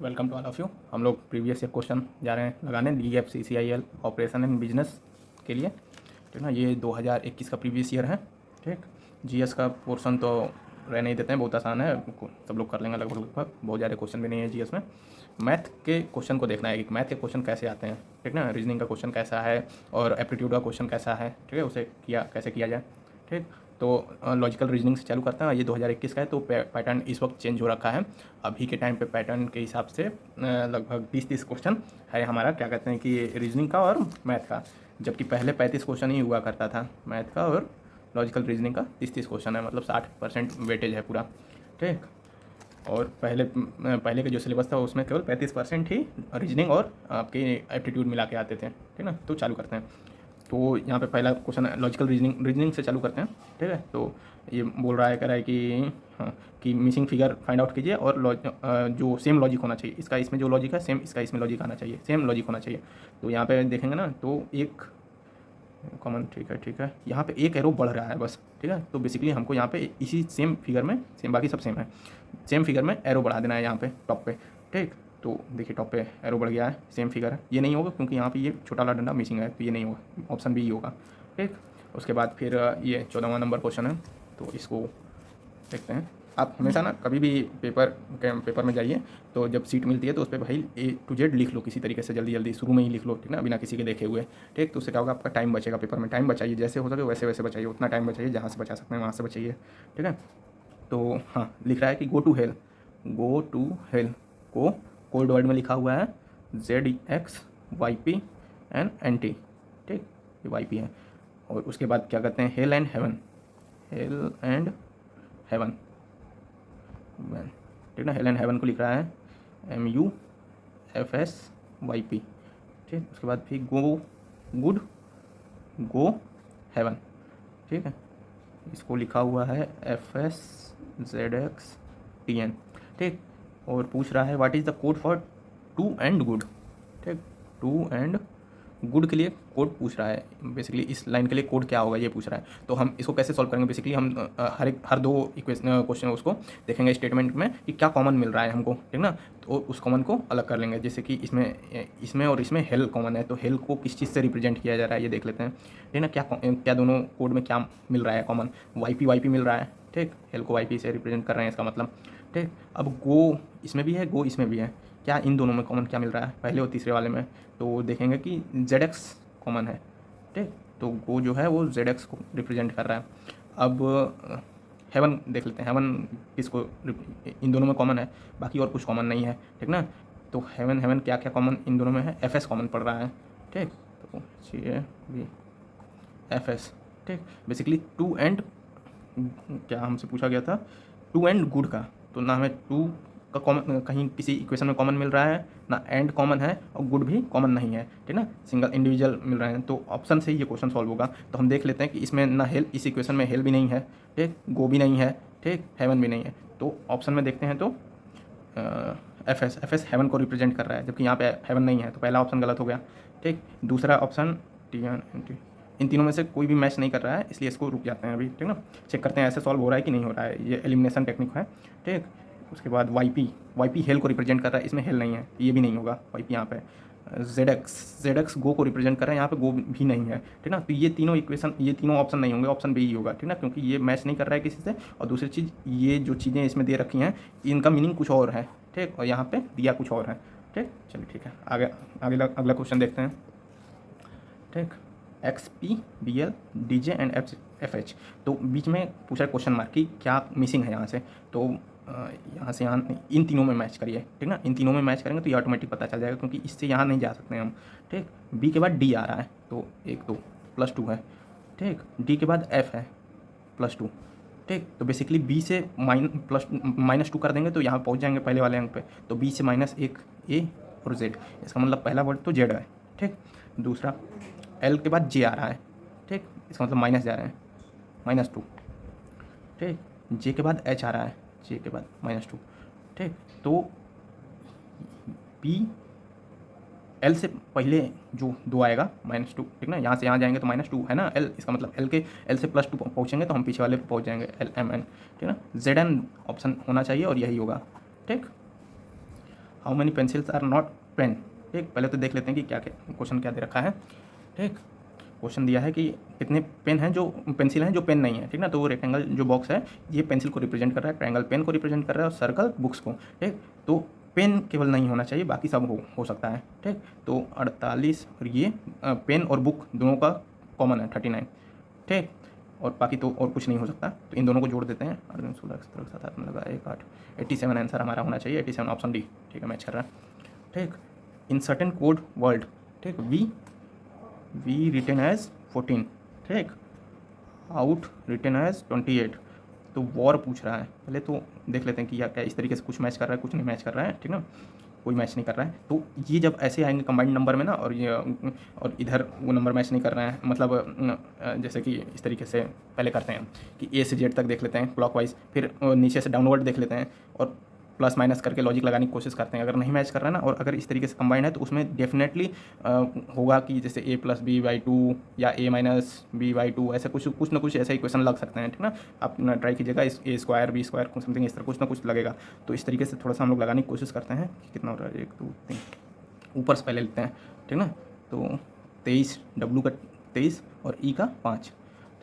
Welcome to all of you. हम लोग previous year question जा रहे हैं लगाने DFCCIL ऑपरेशन एंड बिजनेस के लिए। ठीक ना, ये 2021 का प्रीवियस ईयर है। ठीक, जीएस का पोर्शन तो रहने ही देते हैं, बहुत आसान है, सब लोग कर लेंगे लगभग लगभग, बहुत ज़्यादा क्वेश्चन भी नहीं है जीएस में। मैथ के क्वेश्चन को देखना है कि मैथ के क्वेश्चन कैसे आते हैं। ठीक ना, रीजनिंग का क्वेश्चन कैसा है और एप्टीट्यूड का क्वेश्चन कैसा है, ठीक है, उसे कैसे किया जाए। ठीक, तो लॉजिकल रीजनिंग से चालू करते हैं। ये 2021 का है तो पैटर्न इस वक्त चेंज हो रखा है। अभी के टाइम पे पैटर्न के हिसाब से लगभग 30 क्वेश्चन है हमारा, क्या कहते हैं कि रीजनिंग का और मैथ का, जबकि पहले 35 क्वेश्चन ही हुआ करता था मैथ का, और लॉजिकल रीजनिंग का 30 क्वेश्चन है, मतलब 60% वेटेज है पूरा। ठीक, और पहले का जो सिलेबस था उसमें केवल 35% ही रीजनिंग और आपके एप्टीट्यूड मिला के आते थे। ठीक ना, तो चालू करते हैं। तो यहाँ पे पहला क्वेश्चन लॉजिकल रीजनिंग से चालू करते हैं। ठीक है, तो ये बोल रहा है, कह रहा है कि हाँ, कि मिसिंग फिगर फाइंड आउट कीजिए और जो सेम लॉजिक होना चाहिए, इसका इसमें जो लॉजिक है सेम इसका इसमें लॉजिक आना चाहिए, सेम लॉजिक होना चाहिए। तो यहाँ पे देखेंगे ना, तो एक कॉमन, ठीक है, यहाँ पे एक एरो बढ़ रहा है बस। ठीक है, तो बेसिकली हमको यहाँ पे इसी सेम फिगर में, सेम बाकी सब सेम है, सेम फिगर में एरो बढ़ा देना है यहाँ पे टॉप पे। ठीक, तो देखिए टॉप पे एरो बढ़ गया है, सेम फिगर है। ये नहीं होगा क्योंकि यहाँ पे ये छोटा वाला डंडा मिसिंग है, तो ये नहीं होगा, ऑप्शन बी ही होगा। ठीक, उसके बाद फिर ये 14वां नंबर क्वेश्चन है, तो इसको देखते हैं। आप हमेशा ना कभी भी पेपर में जाइए तो जब सीट मिलती है तो उस पर भाई A to Z लिख लो किसी तरीके से, जल्दी जल्दी शुरू में ही लिख लो, ठीक ना, बिना किसी के देखे हुए। ठीक, तो उससे क्या होगा, आपका टाइम बचेगा। पेपर में टाइम बचाइए, जैसे हो सके वैसे वैसे बचाइए, उतना टाइम बचाइए, जहाँ से बचा सकते हैं वहाँ से बचाइए। ठीक है, तो हाँ, लिख रहा है कि गो टू हेल को कोल्ड वर्ड में लिखा हुआ है ZXYP एंड NT। ठीक, ये YP है। और उसके बाद क्या कहते हैं, हेल एंड हेवन। ठीक ना, हेल एंड हेवन को लिख रहा है MUFSYP। ठीक, उसके बाद फिर गो हेवन। ठीक है, इसको लिखा हुआ है FSZXTN। ठीक, और पूछ रहा है what is the code for two and good. ठीक, टू एंड गुड के लिए कोड पूछ रहा है, बेसिकली इस लाइन के लिए कोड क्या होगा ये पूछ रहा है। तो हम इसको कैसे सॉल्व करेंगे, बेसिकली हम हर दो क्वेश्चन उसको देखेंगे स्टेटमेंट में कि क्या कॉमन मिल रहा है हमको। ठीक ना, तो उस कॉमन को अलग कर लेंगे। जैसे कि इसमें और इसमें हेल कॉमन है, तो हेल को किस चीज़ से रिप्रेजेंट किया जा रहा है ये देख लेते हैं। ठीक ना, क्या दोनों कोड में क्या मिल रहा है कॉमन, वाई पी मिल रहा है। ठीक, हेल को वाई पी से रिप्रेजेंट कर रहे हैं, इसका मतलब। ठीक, अब गो इसमें भी है, गो इसमें भी है, क्या इन दोनों में कॉमन क्या मिल रहा है पहले और तीसरे वाले में, तो देखेंगे कि ZX कॉमन है। ठीक, तो गो जो है वो ZX को रिप्रेजेंट कर रहा है। अब हेवन देख लेते हैं, हेवन किसको, इन दोनों में कॉमन है, बाकी और कुछ कॉमन नहीं है। ठीक ना, तो हेवन क्या क्या कॉमन इन दोनों में है, FS कॉमन पड़ रहा है। ठीक, तो भी FS। ठीक, बेसिकली टू एंड, क्या हमसे पूछा गया था, टू एंड गुड का, तो ना हमें टू का कॉमन कहीं किसी इक्वेशन में कॉमन मिल रहा है, ना एंड कॉमन है, और गुड भी कॉमन नहीं है। ठीक ना, सिंगल इंडिविजुअल मिल रहे हैं, तो ऑप्शन से ही ये क्वेश्चन सॉल्व होगा। तो हम देख लेते हैं कि इसमें ना हेल, इस इक्वेशन में हेल भी नहीं है, ठीक, गो भी नहीं है, ठीक, हेवन भी नहीं है। तो ऑप्शन में देखते हैं तो FS हेवन को रिप्रेजेंट कर रहा है, जबकि यहाँ पे हेवन नहीं है, तो पहला ऑप्शन गलत हो गया। ठीक, दूसरा ऑप्शन TN इन तीनों में से कोई भी मैच नहीं कर रहा है, इसलिए इसको रुक जाते हैं अभी। ठीक ना, चेक करते हैं ऐसे सॉल्व हो रहा है कि नहीं हो रहा है, ये एलिमिनेशन टेक्निक है। ठीक, उसके बाद वाई पी हेल को रिप्रेजेंट कर रहा है, इसमें हेल नहीं है, ये भी नहीं होगा YP यहाँ पे। ZX गो को रिप्रेजेंट कर रहा है, यहाँ पे गो भी नहीं है। ठीक ना, तो ये तीनों इक्वेशन, ये तीनों ऑप्शन नहीं होंगे, ऑप्शन बी ही होगा। ठीक ना, क्योंकि ये मैच नहीं कर रहा है किसी से, और दूसरी चीज़ ये जो चीज़ें इसमें दे रखी हैं इनका मीनिंग कुछ और है। ठीक, और यहाँ पे दिया कुछ और है। ठीक, चलिए ठीक है, आगे अगला क्वेश्चन देखते हैं। ठीक, XPBL DJ एंड FH, तो बीच में पूछा क्वेश्चन मार्क कि क्या मिसिंग है यहाँ से, तो यहाँ से यहाँ इन तीनों में मैच करिए। ठीक ना, इन तीनों में मैच करेंगे तो ये ऑटोमेटिक पता चल जाएगा, क्योंकि इससे यहाँ नहीं जा सकते हम। ठीक, B के बाद D आ रहा है, तो 1 2 +2 है। ठीक, D के बाद F है +2। ठीक, तो बेसिकली B से -2 कर देंगे तो यहाँ पहुँच जाएंगे पहले वाले अंक पे, तो B से -1 A और Z, इसका मतलब पहला वर्ड तो Z है। ठीक, दूसरा L के बाद J आ रहा है। ठीक, इसका मतलब माइनस जा रहे हैं, -2। ठीक, J के बाद H आ रहा है, J के बाद -2। ठीक, तो P L से पहले जो 2 आएगा -2। ठीक ना, यहाँ से यहाँ जाएंगे तो -2 है ना L, इसका मतलब L से +2 पहुँचेंगे तो हम पीछे वाले पे पहुँच जाएंगे, LMN। ठीक ना, ZN ऑप्शन होना चाहिए और यही होगा। ठीक, how many pencils are not pen. ठीक, पहले तो देख लेते हैं कि क्या क्वेश्चन क्या दे रखा है। ठीक, क्वेश्चन दिया है कि कितने पेन हैं जो पेंसिल हैं जो पेन नहीं है। ठीक ना, तो वो रेक्टेंगल जो बॉक्स है ये पेंसिल को रिप्रेजेंट कर रहा है, ट्रायंगल पेन को रिप्रेजेंट कर रहा है और सर्कल बुक्स को। ठीक, तो पेन केवल नहीं होना चाहिए, बाकी सब हो सकता है। ठीक, तो 48 और ये पेन और बुक दोनों का कॉमन है 39। ठीक, और बाकी तो और कुछ नहीं हो सकता, तो इन दोनों को जोड़ देते हैं। 16 17 7 में लगा 1 8 87 आंसर हमारा होना चाहिए। 87 ऑप्शन डी। ठीक है, मैच कर रहा है। ठीक, इन सर्टेन कोड वर्ल्ड। ठीक, वी रिटन एज 14। ठीक, आउट रिटन एज 28। तो वॉर पूछ रहा है, पहले तो देख लेते हैं कि या क्या इस तरीके से कुछ मैच कर रहा है, कुछ नहीं मैच कर रहा है। ठीक ना, कोई मैच नहीं कर रहा है। तो ये जब ऐसे आएंगे कंबाइंड नंबर में ना, और इधर वो नंबर मैच नहीं कर रहे हैं, मतलब जैसे कि इस तरीके से पहले करते हैं कि ए से जेड तक देख लेते हैं क्लॉकवाइज, फिर नीचे से डाउनवर्ड देख लेते हैं और प्लस माइनस करके लॉजिक लगाने की कोशिश करते हैं। अगर नहीं मैच कर रहा है ना, और अगर इस तरीके से कंबाइंड है तो उसमें डेफिनेटली होगा कि जैसे a + b/2 या a - b/2, ऐसा कुछ ना कुछ ऐसा ही क्वेश्चन लग सकते हैं। ठीक ना, आप ट्राई कीजिएगा, इस a² b² समथिंग इस तरह कुछ ना कुछ लगेगा। तो इस तरीके से थोड़ा सा हम लोग लगाने की कोशिश करते हैं कि कितना हो रहा है। 1 2 3 ऊपर से पहले लेते हैं। ठीक ना, तो 23 W का 23 और E का 5।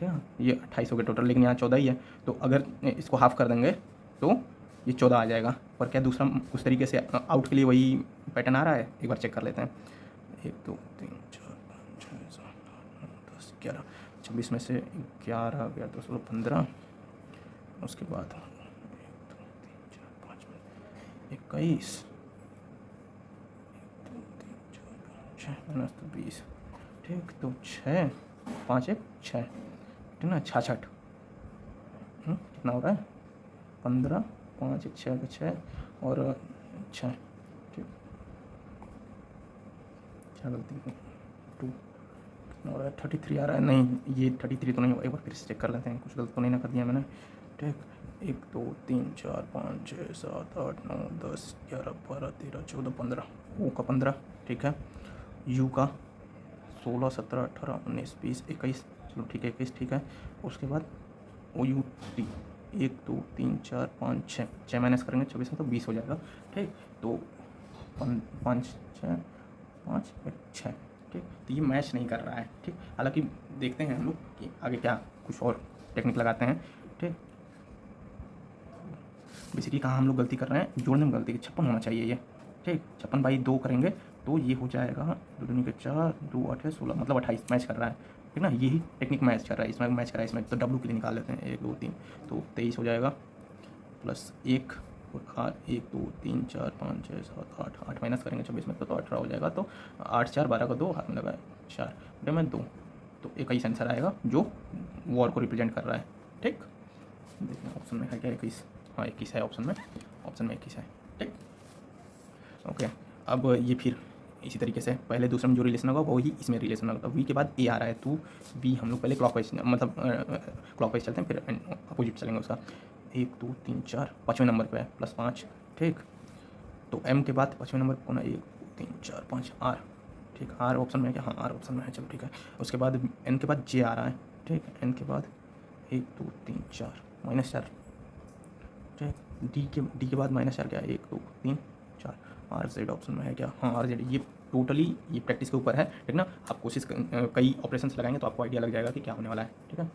ठीक है, ये 28 हो गया टोटल, लेकिन यहाँ 14 ही है। तो अगर इसको हाफ कर देंगे तो ये 14 आ जाएगा। पर क्या दूसरा उस तरीके से आउट के लिए वही पैटर्न आ रहा है, एक बार चेक कर लेते हैं। 1 2 3 4 5 6 7 8 9 10 11 26 में से 11 गया तो 16 15, उसके बाद 1 2 3 4 5 21 1 2 3 4 5 6 माइनस तो 20। ठीक, तो 6 5 1 6। ठीक ना, 66। कितना हो रहा है? 15 5 1 6 6 और 6। ठीक, क्या गलती है? 2 कितना हो रहा है? 33 आ रहा है। नहीं, ये 33 तो नहीं होगा, एक बार फिर से चेक कर लेते हैं, कुछ गलत तो नहीं ना कर दिया मैंने। ठीक, 1 2 3 4 5 6 7 8 9 10 11 12 13 14 15। ओ का 15। ठीक है, यू का 16 17 18 19 20 21। चलो ठीक है, 21 ठीक है। उसके बाद ओ यू टी 1 2 3 4 5 6 माइनस करेंगे 26 में तो 20 हो जाएगा। ठीक, तो 5 6 5 1 6। ठीक, तो ये मैच नहीं कर रहा है। ठीक, हालांकि देखते हैं हम लोग कि आगे क्या कुछ और टेक्निक लगाते हैं। ठीक, बेसिकली कहाँ हम लोग गलती कर रहे हैं, जोड़ने में गलती, 56 होना चाहिए ये। ठीक, 56/2 करेंगे तो ये हो जाएगा 2 दूनी के 4 2 8 16, मतलब 28 मैच कर रहा है। ठीक ना, यही टेक्निक मैच कर रहा है, इसमें मैच कर रहा है। इसमें तो W के लिए निकाल लेते हैं, 1 2 3 तो 23 हो जाएगा प्लस 1 और 1 2 3 4 5 6 7 8 8 माइनस करेंगे 26 में तो 18 हो जाएगा। तो 8 4 12 का 2 हाथ में लगा 4 बटे में 2, तो 21 आंसर आएगा जो वॉर को रिप्रेजेंट कर रहा है। ठीक, देखिए ऑप्शन में है क्या? 21। हाँ 21 है ऑप्शन में, 21 है। ठीक, ओके। अब ये फिर इसी तरीके से पहले दूसरे में जो रिलेशन होगा वही इसमें रिलेशन होगा। वी के बाद ए आ रहा है, तो वी हम लोग पहले क्लॉकवाइज मतलब क्लॉकवाइज चलते हैं, फिर अपोजिट चलेंगे उसका। 1 2 3 4 5वें नंबर पे है +5। ठीक, तो एम के बाद 5वें नंबर पर कौन है? 1 2 3 4 5 आर। ठीक, आर ऑप्शन में है क्या? हाँ आर ऑप्शन में है, चलो ठीक है। उसके बाद एन के बाद जे आ रहा है। ठीक, एन के बाद 1 2 3 4 -4। ठीक, डी के बाद -4 क्या है? 1 2 3 4। आर जेड ऑप्शन में है क्या? हाँ आर जेड। ये टोटली ये प्रैक्टिस के ऊपर है। ठीक ना, आप कोशिश कई ऑपरेशंस लगाएंगे तो आपको आइडिया लग जाएगा कि क्या होने वाला है। ठीक है,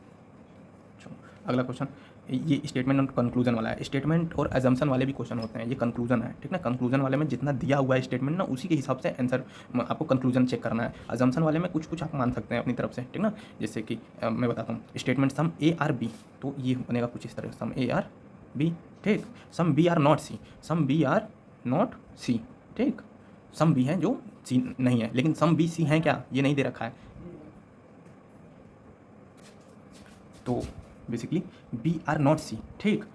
चलो अगला क्वेश्चन, ये स्टेटमेंट और कंक्लूजन वाला है। स्टेटमेंट और एजम्पशन वाले भी क्वेश्चन होते हैं, ये कंक्लूजन है। ठीक ना, कंक्लूजन वाले में जितना दिया हुआ है स्टेटमेंट ना, उसी के हिसाब से आंसर आपको कंक्लूजन चेक करना है। एजम्पशन वाले में कुछ आप मान सकते हैं अपनी तरफ से। ठीक ना, जैसे कि मैं बताता हूँ, statement sum A are B, तो ये बनेगा कुछ इस तरह, सम ए आर बी। ठीक, some B are not C, some B are not C. ठीक, सम बी है जो सी नहीं है, लेकिन सम बी सी है क्या, ये नहीं दे रखा है। तो basically B are not C. ठीक,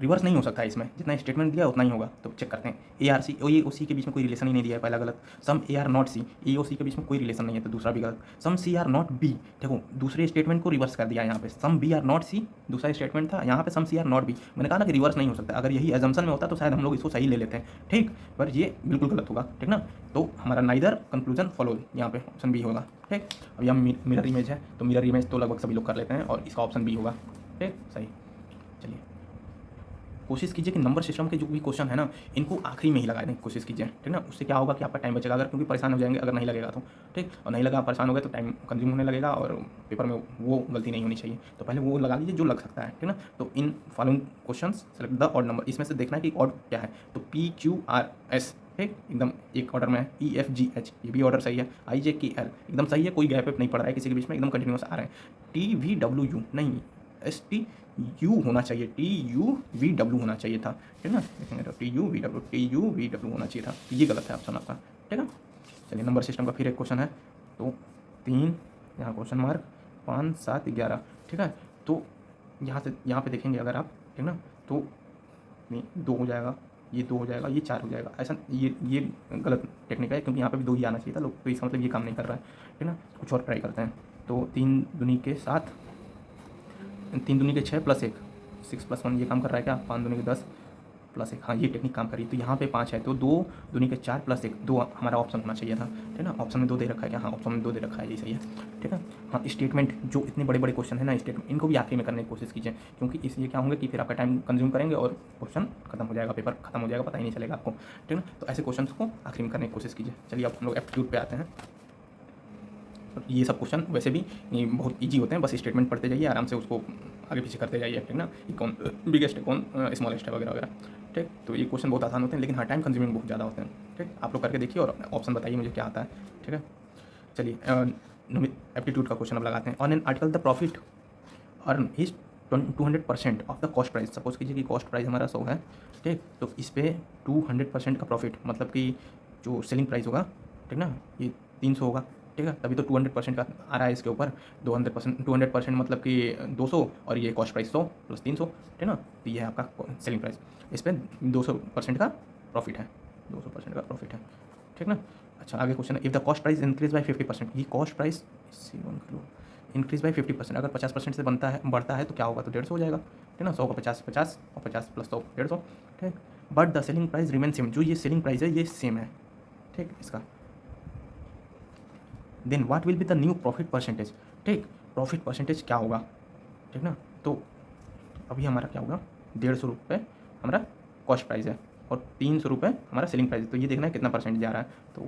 रिवर्स नहीं हो सकता है इसमें, जितना स्टेटमेंट दिया उतना ही होगा। तो चेक करते हैं, ए आर सी, ए ओ सी के बीच में कोई रिलेशन ही नहीं दिया है, पहला गलत। सम ए आर नॉट सी, ए ओ सी के बीच में कोई रिलेशन नहीं है, तो दूसरा भी गलत। सम सी आर नॉट बी, देखो दूसरे स्टेटमेंट को रिवर्स कर दिया यहाँ पे। सम बी आर नॉट सी दूसरा स्टेटमेंट था, यहाँ पे सम सी आर नॉट बी। मैंने कहा ना कि रिवर्स नहीं हो सकता, अगर यही एजम्पशन में होता तो शायद हम लोग इसको सही ले लेते हैं। ठीक, पर ये बिल्कुल गलत होगा। ठीक ना, तो हमारा नाइदर कंक्लूजन फॉलो, यहाँ पे ऑप्शन बी होगा। ठीक, अब यहाँ मिरर इमेज है, तो मिरर इमेज तो लगभग सभी लोग कर लेते हैं और इसका ऑप्शन बी होगा। ठीक, सही। चलिए कोशिश कीजिए कि नंबर सिस्टम के जो भी क्वेश्चन है ना, इनको आखिरी में ही लगाने की कोशिश कीजिए, ठीक ना। उससे क्या होगा कि आपका टाइम बचेगा, अगर क्योंकि परेशान हो जाएंगे अगर नहीं लगेगा तो, ठीक। और नहीं लगा, परेशान हो गए तो टाइम कंज्यूम होने लगेगा और पेपर में वो गलती नहीं होनी चाहिए। तो पहले वो लगा लीजिए जो लग सकता है, ठीक ना। तो in following question select the odd number, इसमें से देखना है कि ऑड क्या है। तो PQRS, ठीक, एकदम एक ऑर्डर में है। EFGH, ये भी ऑर्डर सही है। IJKL एकदम सही है, कोई गैप वेप नहीं पड़ रहा है किसी के बीच में, एकदम कंटिन्यूस आ रहे हैं। TVWU नहीं, STU होना चाहिए, TUVW होना चाहिए था, ठीक ना। देखेंगे तो TUVW होना चाहिए था, ये गलत है ऑप्शन आपका, ठीक है। चलिए नंबर सिस्टम का फिर एक क्वेश्चन है। तो 3 यहाँ क्वेश्चन मार्क, 5 7 11, ठीक है। तो यहाँ से यहाँ पे देखेंगे अगर आप, ठीक ना, तो नहीं 2 हो जाएगा, ये 2 हो जाएगा, ये 4 हो जाएगा, ऐसा ये गलत टेक्निक है, क्योंकि यहाँ पे भी 2 ही आना चाहिए था लोग, तो इसका मतलब ये काम नहीं कर रहा है, ठीक ना। कुछ और ट्राई करते हैं। तो 3 दूनी के 7, 3 दूनी के 6 + 1, 6 + 1 ये काम कर रहा है क्या, 5 दूनी के 10 + 1, हाँ ये टेक्निक काम करी। तो यहाँ पे 5 है, तो 2 दूनी के 4 + 1, 2 हमारा ऑप्शन होना चाहिए था, ठीक ना। ऑप्शन में 2 दे रखा है क्या, हाँ ऑप्शन में 2 दे रखा है, ये सही है, ठीक है। हाँ स्टेटमेंट, जो इतने बड़े बड़े क्वेश्चन है ना स्टेटमेंट, इनको भी आखिरी में करने की कोशिश कीजिए, क्योंकि इसलिए क्या होंगे कि फिर आपका टाइम कंज्यूम करेंगे और क्वेश्चन खत्म हो जाएगा, पेपर खत्म हो जाएगा, पता ही नहीं चलेगा आपको, ठीक ना। तो ऐसे क्वेश्चन को आखिरी में करने की कोशिश कीजिए। चलिए अब हम लोग एप्टीट्यूड पे आते हैं। ये सब क्वेश्चन वैसे भी ये बहुत इजी होते हैं, बस स्टेटमेंट पढ़ते जाइए आराम से, उसको आगे पीछे करते जाइए, ठीक ना। ये कौन बिगेस्ट है, कौन स्मॉलेस्ट है, वगैरह वगैरह, ठीक। तो ये क्वेश्चन बहुत आसान होते हैं, लेकिन हाँ टाइम कंज्यूमिंग बहुत ज़्यादा होते हैं, ठीक। आप लोग करके देखिए और ऑप्शन बताइए मुझे क्या आता है, ठीक है। चलिए एप्टीट्यूड का क्वेश्चन अब लगाते हैं। On an article the profit earn is 200% of the cost price. Suppose कीजिए कि कॉस्ट प्राइस हमारा 100 है, ठीक। तो इस पर 200% का प्रॉफिट, मतलब कि जो सेलिंग प्राइस होगा, ठीक ना, ये 300 होगा, ठीक है। तभी तो 200% का आ रहा है इसके ऊपर। 200% मतलब कि 200, और ये कॉस्ट प्राइस 100 + 300, ठीक ना। तो ये है आपका सेलिंग प्राइस, इस पर 200% का प्रॉफिट है, 200% का प्रॉफिट है, ठीक ना। अच्छा आगे क्वेश्चन है, if the cost price increase by 50%, ये कॉस्ट प्राइस इंक्रीज बाई 50%, अगर 50% से बढ़ता है तो क्या होगा, तो 150 हो जाएगा, ठीक ना। 100 का 50 50 और 50 + 100 150, ठीक। But the selling price remain same, जो ये सेलिंग प्राइस है ये सेम है, ठीक इसका। Then what will be the new profit percentage, ठीक। प्रॉफिट परसेंटेज क्या होगा, ठीक ना। तो अभी हमारा क्या होगा, 150 रुपये हमारा कॉस्ट प्राइस है और 300 रुपये हमारा सेलिंग प्राइस है। तो ये देखना है कितना परसेंट जा रहा है, तो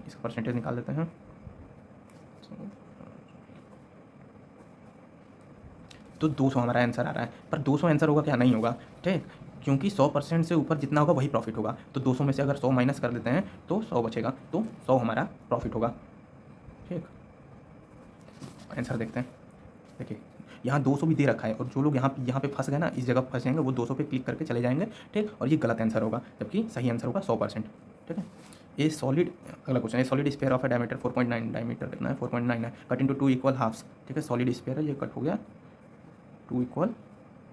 इसका परसेंटेज निकाल देते हैं। तो 200 हमारा आंसर आ रहा है, पर 200 आंसर होगा क्या, नहीं होगा, ठीक। क्योंकि 100% से ऊपर जितना होगा वही प्रॉफिट होगा। तो 200 में से अगर 100 माइनस कर देते हैं तो 100 बचेगा, तो 100 हमारा प्रॉफिट होगा, ठीक। आंसर देखते हैं। देखिए यहाँ 200 भी दे रखा है, और जो लोग यहाँ पे फंस गए ना, इस जगह फंस जाएंगे, वो 200 पे क्लिक करके चले जाएंगे, ठीक। और ये गलत आंसर होगा, जबकि सही आंसर होगा 100%, ठीक है। ए सॉलिड, अगला क्वेश्चन है, solid sphere of A diameter 4.9, diameter कितना है 4.9 है, कट इंटू 2 इक्वल हाफ्स, ठीक है। सॉलिड स्फीयर है, ये कट हो गया 2 इक्वल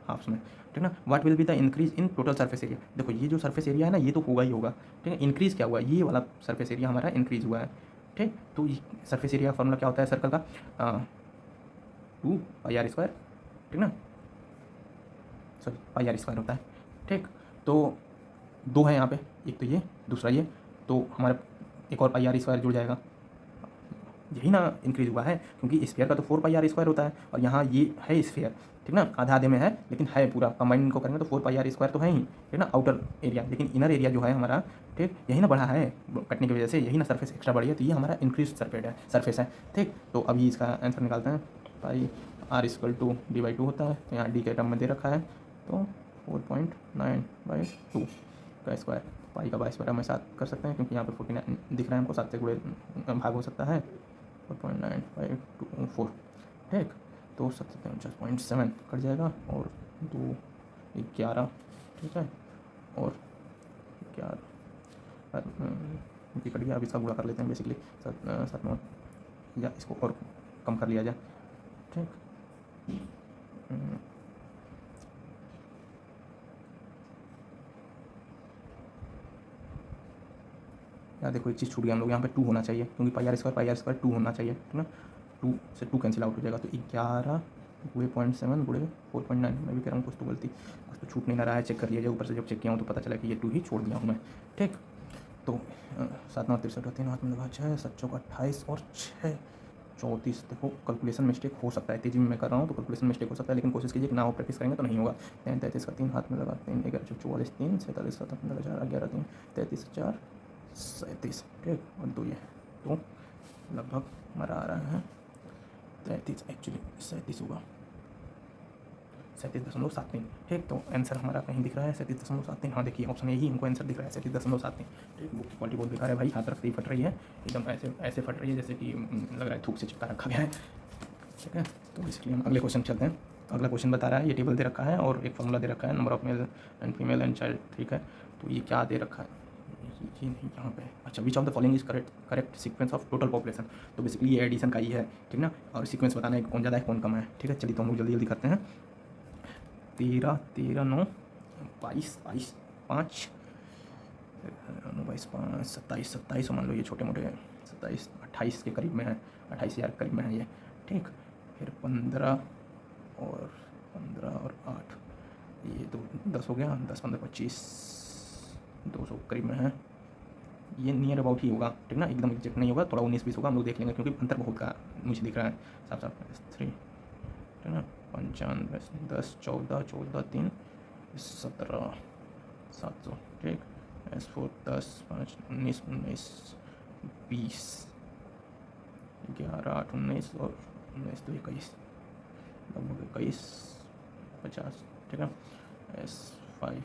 हाफ्स में, ठीक ना। What will be the increase in total surface area, देखो ये जो सरफेस एरिया है ना, ये तो होगा ही होगा, ठीक है। इंक्रीज़ क्या हुआ, ये वाला सरफेस एरिया हमारा इंक्रीज़ हुआ है, ठीक। तो सरफेस एरिया का फॉर्मूला क्या होता है सर्कल का, 2πr², ठीक ना, सॉरी πr² होता है, ठीक। तो 2 है यहाँ पे, एक तो ये, दूसरा ये, तो हमारा एक और πr² जुड़ जाएगा, यही ना इंक्रीज हुआ है, क्योंकि स्फीयर का तो 4πr² होता है, और यहाँ ये है स्फीयर, ठीक ना, आधा आधे में है, लेकिन है पूरा, कंबाइन इनको करेंगे तो 4πr² तो है ही, ठीक ना, आउटर एरिया। लेकिन इनर एरिया जो है हमारा, ठीक, यही ना बढ़ा है कटने की वजह से, यही ना सरफेस एक्स्ट्रा बढ़ी है, तो ये हमारा इंक्रीज सरफेस है, ठीक। तो अभी इसका आंसर निकालते हैं। πr = d/2 होता है, तो यहाँ डी के टर्म में दे रखा है, तो 4.9/2 का स्क्वायर, पाई का 22 हम साथ कर सकते हैं, क्योंकि यहाँ पे 49 दिख रहा है हमको, 7 से गुणे भाग हो सकता है, 4.9/4, ठीक। तो 49.7 कट जाएगा, और 2 11, ठीक है, और 11 कट गया। अब इसका गुणा कर लेते हैं, बेसिकली 7 9, या इसको और कम कर लिया जाए, ठीक। यार देखो एक चीज़ छूट गया हम लोग, यहाँ पे 2 होना चाहिए, क्योंकि πr² 2 होना चाहिए, ठीक ना। 2 से 2 कैंसिल आउट हो जाएगा, तो 11 × 0.7 × 4.9, मैं भी कह रहा हूँ कुछ तो गलती, कुछ तो छूट नहीं ना रहा है, चेक कर लीजिए ऊपर से, जब चेक किया हूँ तो पता चला कि ये 2 ही छोड़ दिया हूँ मैं, ठीक। तो 7 9 63 3 हाथ में लगा 6, 7 चौका 28 और 6 34। देखो कैलकुलेशन मिस्टेक हो सकता है, तेजी में मैं कर रहा हूँ तो कैलकुलेशन मिस्टेक हो सकता है, लेकिन कोशिश कीजिए कि ना हो, प्रैक्टिस करेंगे तो नहीं होगा। 33 का 3 हाथ में लगा, 3 11 44 3 47 7 15 4 11 3 33 4 37, ठीक। और 2 ये तो लगभग हमारा आ रहा है 33, एक्चुअली 37 होगा, 37.73, ठीक। तो आंसर हमारा कहीं दिख रहा है 37.73। हाँ देखिए ऑप्शन यही हमको आंसर दिख रहा है 37.73, ठीक। बुक की क्वालिटी बहुत बेकार है भाई, हाथ रखते ही फट रही है, एकदम ऐसे ऐसे फट रही है जैसे कि लग रहा है थूक से चिपका रखा गया है, ठीक है। तो इसलिए हम अगले क्वेश्चन चलते हैं। अगला क्वेश्चन बता रहा है, ये टेबल दे रखा है और एक फॉर्मूला दे रखा है, number of male and female and child, ठीक है। तो ये क्या दे रखा है, ये नहीं यहाँ पे, अच्छा, which of the following is correct sequence of total population. तो बेसिकली ये एडिशन का ही है, ठीक ना, और सीक्वेंस बताना है कौन ज़्यादा है कौन कम है, ठीक है। चलिए तो हम लोग जल्दी जल्दी करते हैं। 13 13 9 22 22 5 9 22 5 27 27, मान लो ये छोटे मोटे 27 28 के करीब में है, 28,000 के करीब में है ये, ठीक। फिर 15 और 8, ये तो 10 हो गया, 10 15 25 200 करीब में है, ये नियर अबाउट ही होगा, ठीक ना, एकदम एग्जैक्ट नहीं होगा, थोड़ा 19 20 होगा, हम लोग देख लेंगे क्योंकि अंतर बहुत का मुझे दिख रहा है साफ साफ। 3, ठीक ना, 95 10 14 14 3 17 700, ठीक। S4 10 5 19 19 20 11 8 19 और 19 तो 21, लगभग 21 50, ठीक है। S5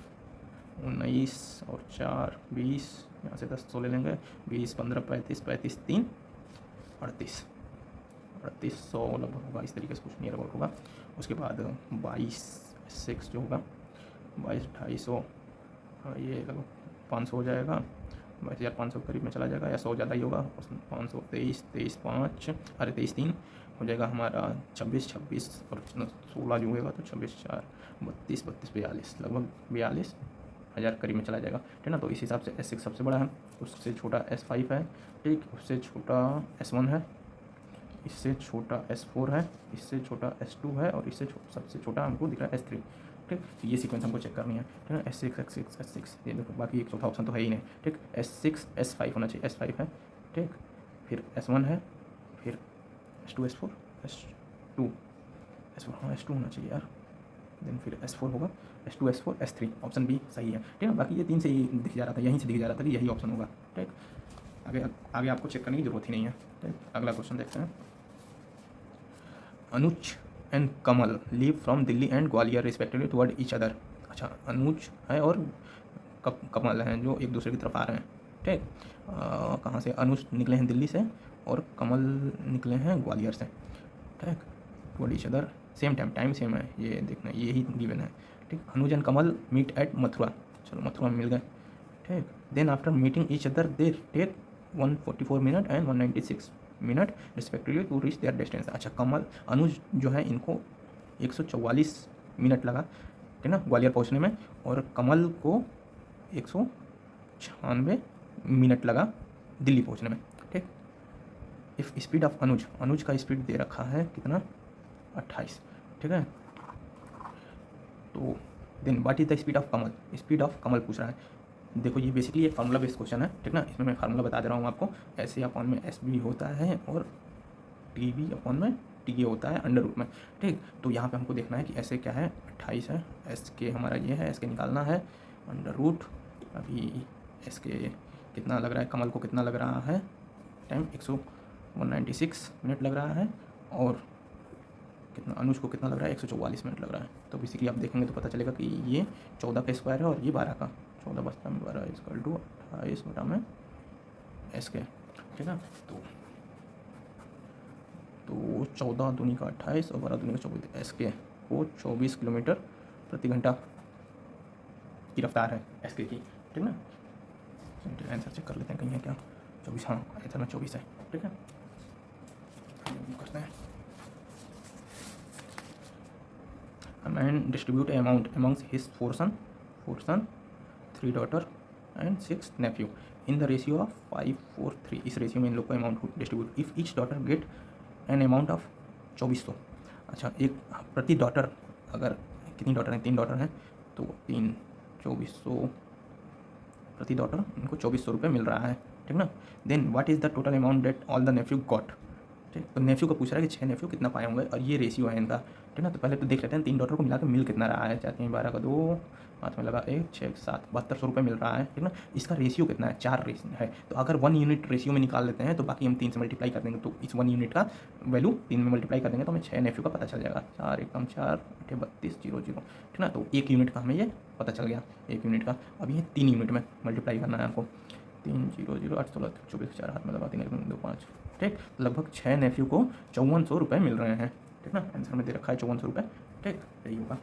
19 और 4 20, यहाँ से 10 तो ले लेंगे, 20 15 35 35 3 38 3800 लगभग होगा, इस तरीके से कुछ नियर अबाउट होगा। उसके बाद 22 6 जो होगा 22 250, ये लगभग 500 हो जाएगा, 22,500 करीब में चला जाएगा, या 100 ज़्यादा ही होगा, 500 23 23 5 अरे 23 3 हो जाएगा हमारा 26 26 और 16 जो होगा तो 26 4 32 32 42, लगभग 42,000 करीब में चला जाएगा, ठीक ना। तो इस हिसाब से S6 सबसे बड़ा है, उससे छोटा S5 है, ठीक, उससे छोटा S1 है, इससे छोटा S4 है, इससे छोटा S2 है, और इससे सबसे छोटा हमको दिख रहा है S3, ठीक। तो ये सीक्वेंस हमको चेक करनी है, ठीक है। S6 S6 S6, ये देखो, बाकी एक चौथा ऑप्शन तो है ही नहीं, ठीक। S6 S5 होना चाहिए, S5 है, ठीक, फिर S1 है, फिर S2 S4 S2 S4, हाँ S2 होना चाहिए यार, देन फिर S4 होगा, S2 S4 S3, option B सही है, ठीक है। बाकी ये 3 से ही दिख जा रहा था, यहीं से दिख जा रहा था कि यही ऑप्शन होगा, ठीक। आगे आगे आपको चेक करने की जरूरत ही नहीं है, ठीक। अगला क्वेश्चन देखते हैं। Anuj and Kamal leave from Delhi and Gwalior respectively toward each other. अच्छा, अनुज है और कमल हैं जो एक दूसरे की तरफ आ रहे हैं, ठीक। कहाँ से, अनुज निकले हैं दिल्ली से और कमल निकले हैं ग्वालियर से, ठीक। Toward each other same time same है, ये देखना, ये ही गिवन है, ठीक। Anuj and Kamal meet at Mathura, चलो मथुरा में मिल गए, ठीक। Then after meeting each other they take 144 minute and 196 minute respectively to reach their destination. अच्छा, कमल अनुज जो है इनको 144 मिनट लगा, ठीक ना, ग्वालियर पहुंचने में, और कमल को 196 मिनट लगा दिल्ली पहुंचने में, ठीक। इफ़ स्पीड ऑफ अनुज का स्पीड दे रखा है कितना, 28, ठीक है। तो then what is the speed of Kamal, speed of Kamal पूछ रहा है। देखो ये बेसिकली एक फार्मूला बेस्ड क्वेश्चन है, ठीक ना, इसमें मैं फार्मूला बता दे रहा हूँ आपको। ऐसे अपॉन में एस बी होता है और टी बी अपॉन में टी ए होता है अंडर रूट में, ठीक। तो यहाँ पे हमको देखना है कि ऐसे क्या है, 28 है, एस के हमारा ये है, एस के निकालना है अंडर रूट, अभी एस के कितना लग रहा है, कमल को कितना लग रहा है टाइम, 196 मिनट लग रहा है, और कितना अनुज को कितना लग रहा है, 144 मिनट लग रहा है। तो बेसिकली आप देखेंगे तो पता चलेगा कि ये 14 का स्क्वायर है और ये 12 का, 14 बचता में 12 इक्वल टू 28 बटा में एस के, ठीक है। तो 14 दूनी का 28 और 12 दूनी का 24, एस के को 24 किलोमीटर प्रति घंटा की रफ्तार है एस के की, ठीक ना। आंसर चेक कर लेते हैं कहीं है क्या, 24, हाँ आंसर में 24 है, ठीक है। करते हैं। A man distribute amount amongst his 4 son, 3 daughter and 6 nephew in the ratio of 5:4:3। इस रेशियो में इन लोग को अमाउंट को distribute, if each daughter get an amount of 2400। अच्छा, एक प्रति डॉटर, अगर कितनी डॉटर हैं, 3 डॉटर हैं, तो 3 2400 प्रति डॉटर, इनको 2400 रुपये मिल रहा है, ठीक ना। Then what is the total amount that all the nephew got, ठीक, तो नेफ्यू का पूछ रहा है कि 6 नेफ्यू कितना पाए होंगे और ये रेशियो है इनका, ठीक ना। तो पहले तो देख लेते हैं 3 डॉटर को मिला के मिल कितना रहा है। 4 3 12 का 2, हाथ में लगा 1 6 7 7200 रुपये मिल रहा है, ठीक ना। इसका रेशियो कितना है, 4 रेशियो है। तो अगर 1 यूनिट रेशियो में निकाल लेते हैं तो बाकी हम 3 से मल्टीप्लाई कर देंगे, तो इस 1 यूनिट का वैल्यू 3 में मल्टीप्लाई कर देंगे तो हमें 6 नेफ्यू का पता चल जाएगा। 4 एकम 4 8 32 0 0, ठीक ना। तो 1 यूनिट का हमें ये पता चल गया, 1 यूनिट का। अब ये 3 यूनिट में मल्टीप्लाई करना है आपको। 3 0 0 8 16 24 4 हाथ में लगा 3 1 2 5, ठीक। लगभग 6 नेफ्यू को 5400 रुपये मिल रहे हैं, ठीक ना। आंसर में दे रखा है 5400 रुपये, ठीक, यही होगा।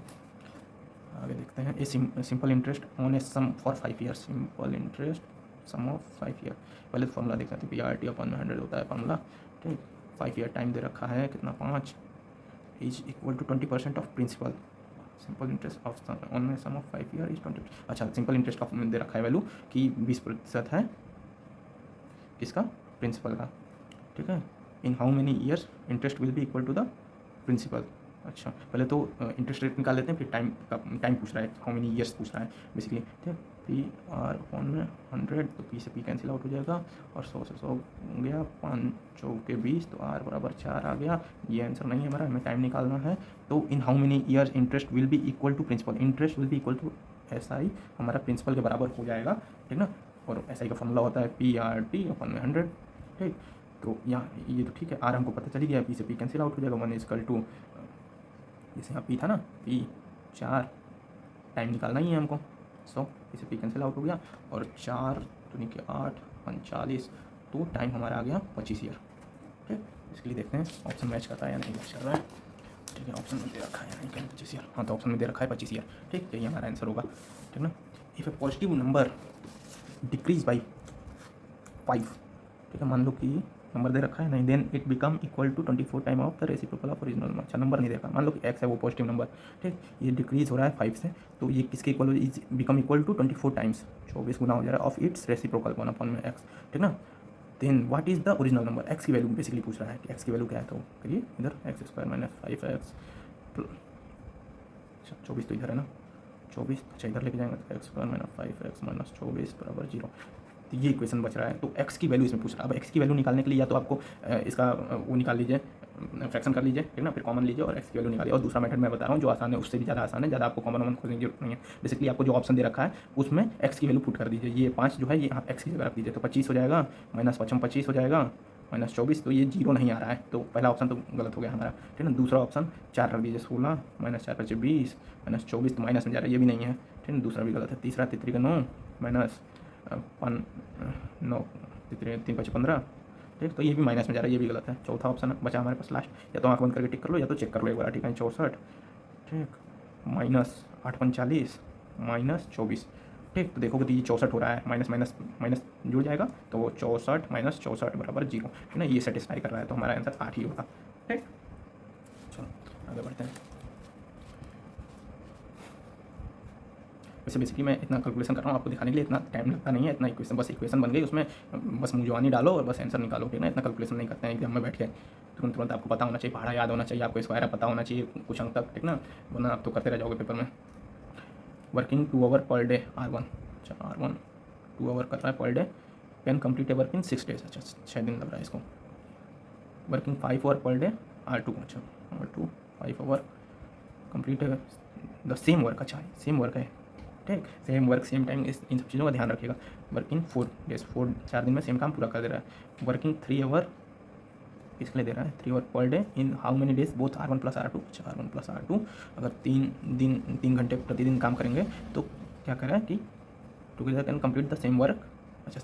आगे देखते हैं। A simple interest on a sum for 5 year, simple interest sum of 5 year. पहले तो फॉर्मूला देख सकते हैं, PRT अपन 100 होता है फॉर्मूला, ठीक। 5 ईयर टाइम दे रखा है कितना, 5 is equal to 20% of principal. Simple interest of on a sum of 5 year is 20। अच्छा, सिंपल इंटरेस्ट ऑफ दे रखा है वैल्यू कि 20% है किसका, प्रिंसिपल का, ठीक है। In how many years interest will be equal to the principal. अच्छा, पहले तो इंटरेस्ट रेट निकाल लेते हैं, फिर टाइम पूछ रहा है, हाउ मेनी ईयर्स पूछ रहा है बेसिकली, ठीक। PR ऑन 100, तो P से P कैंसिल आउट हो जाएगा और 100 से 100 हो गया, 5 चौके 20, तो R बराबर 4 आ गया। ये आंसर नहीं है हमारा, हमें टाइम निकालना है। तो in how many years interest will be equal to principal, interest will be equal to SI, हमारा प्रिंसिपल के बराबर हो जाएगा, ठीक ना। और SI का फॉर्मूला होता है PRT अपन में 100, ठीक। तो यहाँ ये तो ठीक है, R हमको पता चली गया, P से P कैंसिल आउट हो जाएगा, 1 इक्वल टू, जैसे यहाँ P था ना, P 4, टाइम निकालना ही है हमको, 100 इसे P कैंसिल आउट हो गया, और 4 दूनी के 8 45, तो टाइम हमारा आ गया 25 ईयर, ठीक। इसके लिए देखते हैं ऑप्शन मैच करता है या नहीं मैच कर रहा है, ठीक है। ऑप्शन में दे रखा है या नहीं, 25 ईयर, हाँ, तो ऑप्शन में दे रखा है 25 ईयर, ठीक, यही हमारा आंसर होगा, ठीक ना। If A positive number decrease by 5, ठीक है, मान लो कि नंबर दे रखा है नहीं, then it become equal to 24 time of the reciprocal of original number. अच्छा, नंबर नहीं देखा, मान लो कि x है वो पॉजिटिव नंबर, ठीक, ये डिक्रीज हो रहा है 5 से, तो ये किसके equal is become equal to 24 times, 24 गुना हो जा रहा है ऑफ इट्स रेसिप्रोकल 1/x, ठीक ना। Then what is the original number, x की वैल्यू बेसिकली पूछ रहा है कि x की वैल्यू क्या है। तो करिए इधर x² - 5x, अच्छा 24 तो इधर है ना, 24, अच्छा इधर लेके जाएंगे तो x² - 5x - 24 बराबर 0। तो ये इक्वेशन बच रहा है, तो x की वैल्यू इसमें पूछ रहा है। अब x की वैल्यू निकालने के लिए या तो आपको इसका वो निकाल लीजिए, फ्रैक्शन कर लीजिए, ठीक ना, फिर कॉमन लीजिए और x की वैल्यू निकालिए। और दूसरा मेथड मैं बता रहा हूँ जो आसान है, उससे भी ज़्यादा आसान है, ज़्यादा आपको कॉमन वॉमन खोजने की जरूरत नहीं है। बेसिकली आपको जो ऑप्शन दे रखा है उसमें x की वैल्यू पुट कर दीजिए, ये 5 जो है ये आप x की जगह रख दीजिए, तो 25 हो जाएगा, -5 25 हो जाएगा, -24, तो ये 0 नहीं आ रहा है, तो पहला ऑप्शन तो गलत हो गया हमारा, ठीक ना। दूसरा ऑप्शन 4 रख दीजिए, 16 -4 × 20 -24, तो माइनस में जा रहा है, ये भी नहीं है, ठीक ना। दूसरा भी गलत है। तीसरा 3 का 9 -9 3 5 15, ठीक, तो ये भी माइनस में जा रहा है, ये भी गलत है। चौथा ऑप्शन बचा हमारे पास लास्ट, या तो आँख बंद करके टिक कर लो या तो चेक कर लो एक बार, ठीक है। 64, ठीक, -8 45 -24, ठीक, तो देखोगे तो ये 64 हो रहा है, माइनस माइनस माइनस जुड़ जाएगा, तो वो 64 - 64 बराबर 0, है ना। ये सेटिस्फाई कर रहा है, तो हमारा आंसर 8 ही होगा, ठीक। चलो आगे बढ़ते हैं। वैसे बेसिकली मैं इतना कैलकुलेशन कर रहा हूँ आपको दिखाने के लिए, इतना टाइम लगता नहीं है, इतना इक्वेशन, बस इक्वेशन बन गई, उसमें बस मुंजवानी डालो और बस आंसर निकालो, ठीक ना। इतना कैलकुलेशन नहीं करते हैं एग्जाम में बैठ के, तुरंत तुरंत आपको पता होना चाहिए, पहाड़ा याद होना चाहिए, आपको स्क्वायर पता होना चाहिए कुछ अंक तक, ठीक ना, वरना आप तो करते रह जाओगे पेपर में। वर्किंग 2 आवर पर डे R1, अच्छा R1 2 आवर कर रहा है per day, can complete A work in 6 days, अच्छा 6 दिन लग रहा है इसको। वर्किंग 5 आवर पर डे R2, अच्छा R2 5 hour complete the same work, अच्छा सेम वर्क है, ठीक, सेम वर्क सेम टाइम, इन सब चीज़ों का ध्यान रखिएगा। वर्किंग 4 डेज, 4 दिन में सेम काम पूरा कर दे रहा है। वर्किंग 3 आवर इसके लिए दे रहा है, 3 आवर पर day in how many days, both R1 + R2, अच्छा R1 + R2, अगर 3 घंटे प्रतिदिन काम करेंगे तो क्या कह रहा है कि together can complete the same work, अच्छा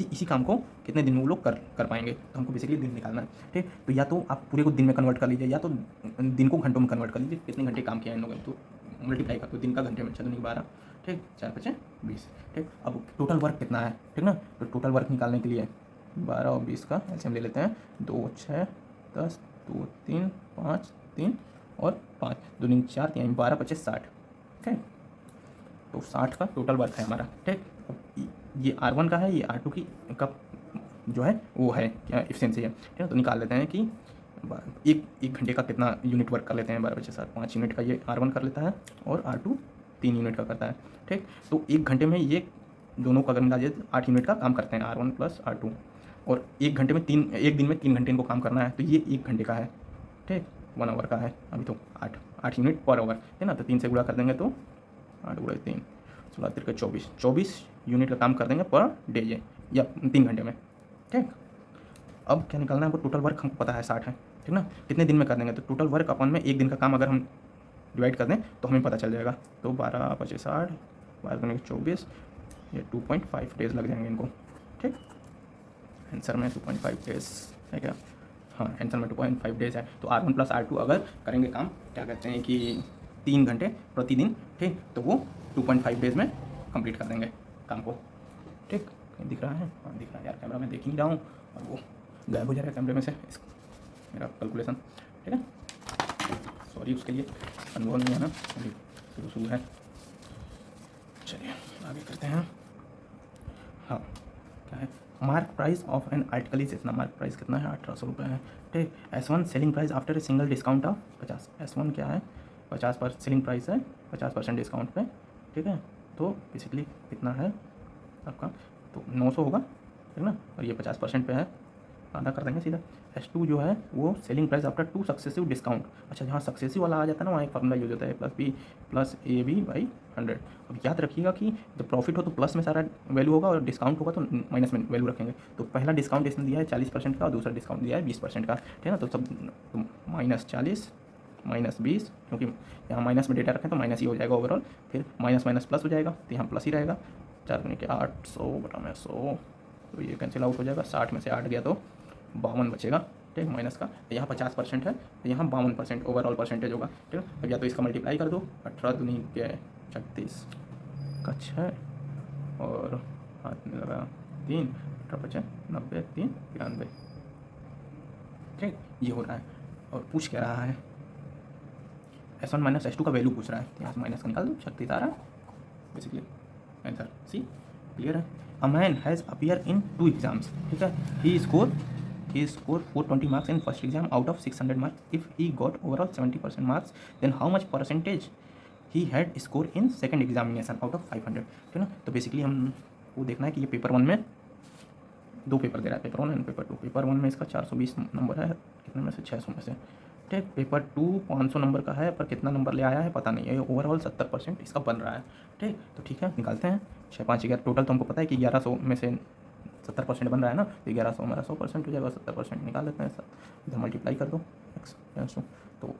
इसी काम को कितने दिन में वो लोग कर पाएंगे, तो हमको बेसिकली दिन निकालना है, ठीक। तो या तो आप पूरे को दिन में कन्वर्ट कर लीजिए, या तो दिन को घंटों में कन्वर्ट कर लीजिए, कितने घंटे काम किया इन लोगों ने, तो मल्टीप्लाई कर दो दिन का घंटे में, 6 दूनी 12, ठीक, 4 × 5 = 20, ठीक। अब टोटल वर्क कितना है, ठीक ना, तो टोटल वर्क निकालने के लिए 12 और 20 का एलसीएम ले लेते हैं, 2 6 10 2 3 5 3 और 5 2 3 4 3 12 25 60, ठीक, तो 60 का टोटल वर्क है हमारा, ठीक। अब ये R1 का है, ये R2 की का जो है वो है क्या एफिशिएंसी है, ठीक है। तो निकाल लेते हैं कि एक घंटे का कितना यूनिट वर्क कर लेते हैं, 12 25 60, 5 यूनिट का ये R1 कर लेता है और R2 3 यूनिट का करता है, ठीक। तो एक घंटे में ये दोनों का अगर मिला जाए 8 यूनिट का काम करते हैं, R1 + R2, और 1 दिन में 3 घंटे इनको काम करना है, तो ये 1 घंटे का है, ठीक, 1 आवर का है। अभी तो 8 यूनिट पर आवर है ना, तो 3 से गुणा कर देंगे तो 8 गुणा 3 16 तिरके 24 यूनिट का काम कर देंगे पर डे ये, या 3 घंटे में, ठीक। अब क्या निकालना है हमको, टोटल वर्क हमको पता है 60 है, ठीक ना। कितने दिन में कर देंगे, तो टोटल वर्क अपन में 1 दिन का काम अगर हम डिवाइड कर दें तो हमें पता चल जाएगा। तो 12 25 60 12 24, ये 2.5 डेज़ लग जाएंगे इनको, ठीक। आंसर में 2.5 डेज़ है क्या? हाँ, आंसर में 2.5 डेज़ है। तो R1 + R2 अगर करेंगे काम, क्या कहते हैं कि 3 घंटे प्रतिदिन, ठीक, तो वो 2.5 डेज़ में कंप्लीट कर देंगे काम को, ठीक। कहीं दिख रहा है? हाँ दिख रहा है यार, कैमरा में देख ही नहीं रहा हूँ और वो गायब हो जा रहा है कैमरे में से मेरा कैलकुलेशन, ठीक है। सॉरी उसके लिए, अनुभव नहीं है ना, अभी शुरू है। चलिए आगे करते हैं। हाँ, क्या है, mark price of an article is इतना, मार्क प्राइस कितना है, 1800 रुपये है, ठीक। S1 selling price after a single discount of 50, S1 क्या है, 50% सेलिंग प्राइस है, 50% डिस्काउंट पे, ठीक है। तो बेसिकली कितना है आपका, तो 900 होगा, ठीक ना, और ये 50% पे है, आधा कर देंगे सीधा। S2 जो है वो selling price after 2 successive discount. अच्छा, जहाँ सक्सेसिव वाला आ जाता है ना, वहाँ एक फार्मूला यूज होता है +B+AB/100। अब याद रखिएगा कि जब प्रॉफिट हो तो प्लस में सारा वैल्यू होगा और डिस्काउंट होगा तो माइनस में वैल्यू रखेंगे। तो पहला डिस्काउंट इसने दिया है 40% का और दूसरा डिस्काउंट दिया है 20% का, ठीक है ना। तो सब -40 -20, क्योंकि यहाँ माइनस में डेटा रखें तो माइनस ही हो जाएगा ओवरऑल, फिर माइनस माइनस प्लस हो जाएगा, तो यहाँ प्लस ही रहेगा। 4 गुने के 8, 100/100, तो ये कैंसिल आउट हो जाएगा। 60 में से 8 गया तो 52 बचेगा, ठीक, माइनस का। यहाँ 50% है तो यहाँ 52% ओवरऑल परसेंटेज होगा, ठीक है। अब या तो इसका मल्टीप्लाई कर दो, 18 दूनी के 36 का 6 और हाथ में लगा 3, 18 × 90, 3 93, ठीक, ये हो रहा है। और पूछ क्या रहा है, S1 - S2 का वैल्यू पूछ रहा है, यहाँ से माइनस का निकाल दो, 36 आ रहा है बेसिकली, आंसर सी क्लियर है। A man has appear in 2 exams, ठीक है। ही score 420 marks in first exam out of 600 marks. If he got overall 70% marks, then how much percentage he had score in second examination out of 500, ठीक है ना। तो basically हम वो देखना है कि ये पेपर 1 में 2 पेपर दे रहा है, पेपर 1 एंड पेपर 2। पेपर 1 में इसका 420 नंबर है, कितने में से, 600 में से, ठीक। पेपर 2 500 नंबर का है, पर कितना नंबर ले आया है पता नहीं है। ओवरऑल 70% इसका बन रहा है, ठीक। तो ठीक है, निकालते हैं। 6 5 11 टोटल, तो हमको पता है कि 1100 में से 70% बन रहा है ना, तो 1100 हमारा 100% हो जाएगा, 70% निकाल लेते हैं। इधर मल्टीप्लाई कर दो x, तो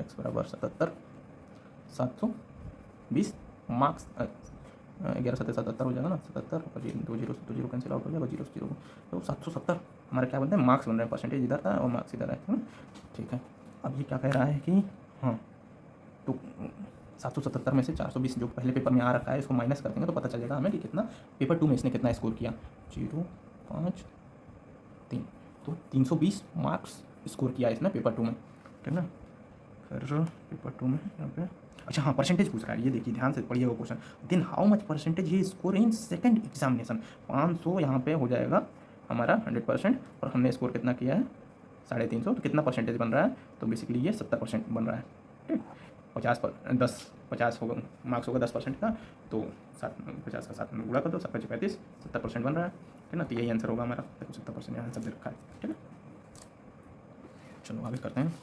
x बराबर 77, 720 मार्क्स, 11 7 77 हो जाएगा ना, 77 और ये 2 जीरो से 2 जीरो कैंसिल आउट हो जाएगा, 0 0, तो 770 हमारे क्या बनते हैं, मार्क्स बन रहे हैं। परसेंटेज इधर था और मार्क्स इधर है, ठीक है। अब ये क्या कह रहा है कि हाँ, तो 777 में से 420 जो पहले पेपर में आ रखा है इसको माइनस कर देंगे तो पता चल जाएगा हमें कि कितना पेपर 2 में इसने कितना स्कोर किया, 0 5 3, तो 320 मार्क्स स्कोर किया इसने पेपर 2 में, ठीक ना। फिर पेपर 2 में यहाँ पे, अच्छा हाँ, परसेंटेज पूछ रहा है, ये देखिए ध्यान से पढ़िए वो question. Then how much percentage he score in second examination, 500 यहाँ पे हो जाएगा हमारा 100%, और हमने स्कोर कितना किया है 350, तो कितना परसेंटेज बन रहा है, तो बेसिकली ये 70% बन रहा है, ठीक। 50 होगा मार्क्स होगा 10% का, तो 50 का 7 में गुणा कर दो, 7 × 35, 70% बन रहा है, ठीक ना। तो यही आंसर होगा हमारा, देखो 70% यहाँ आंसर दे रखा है, ठीक है। चलो आगे करते हैं।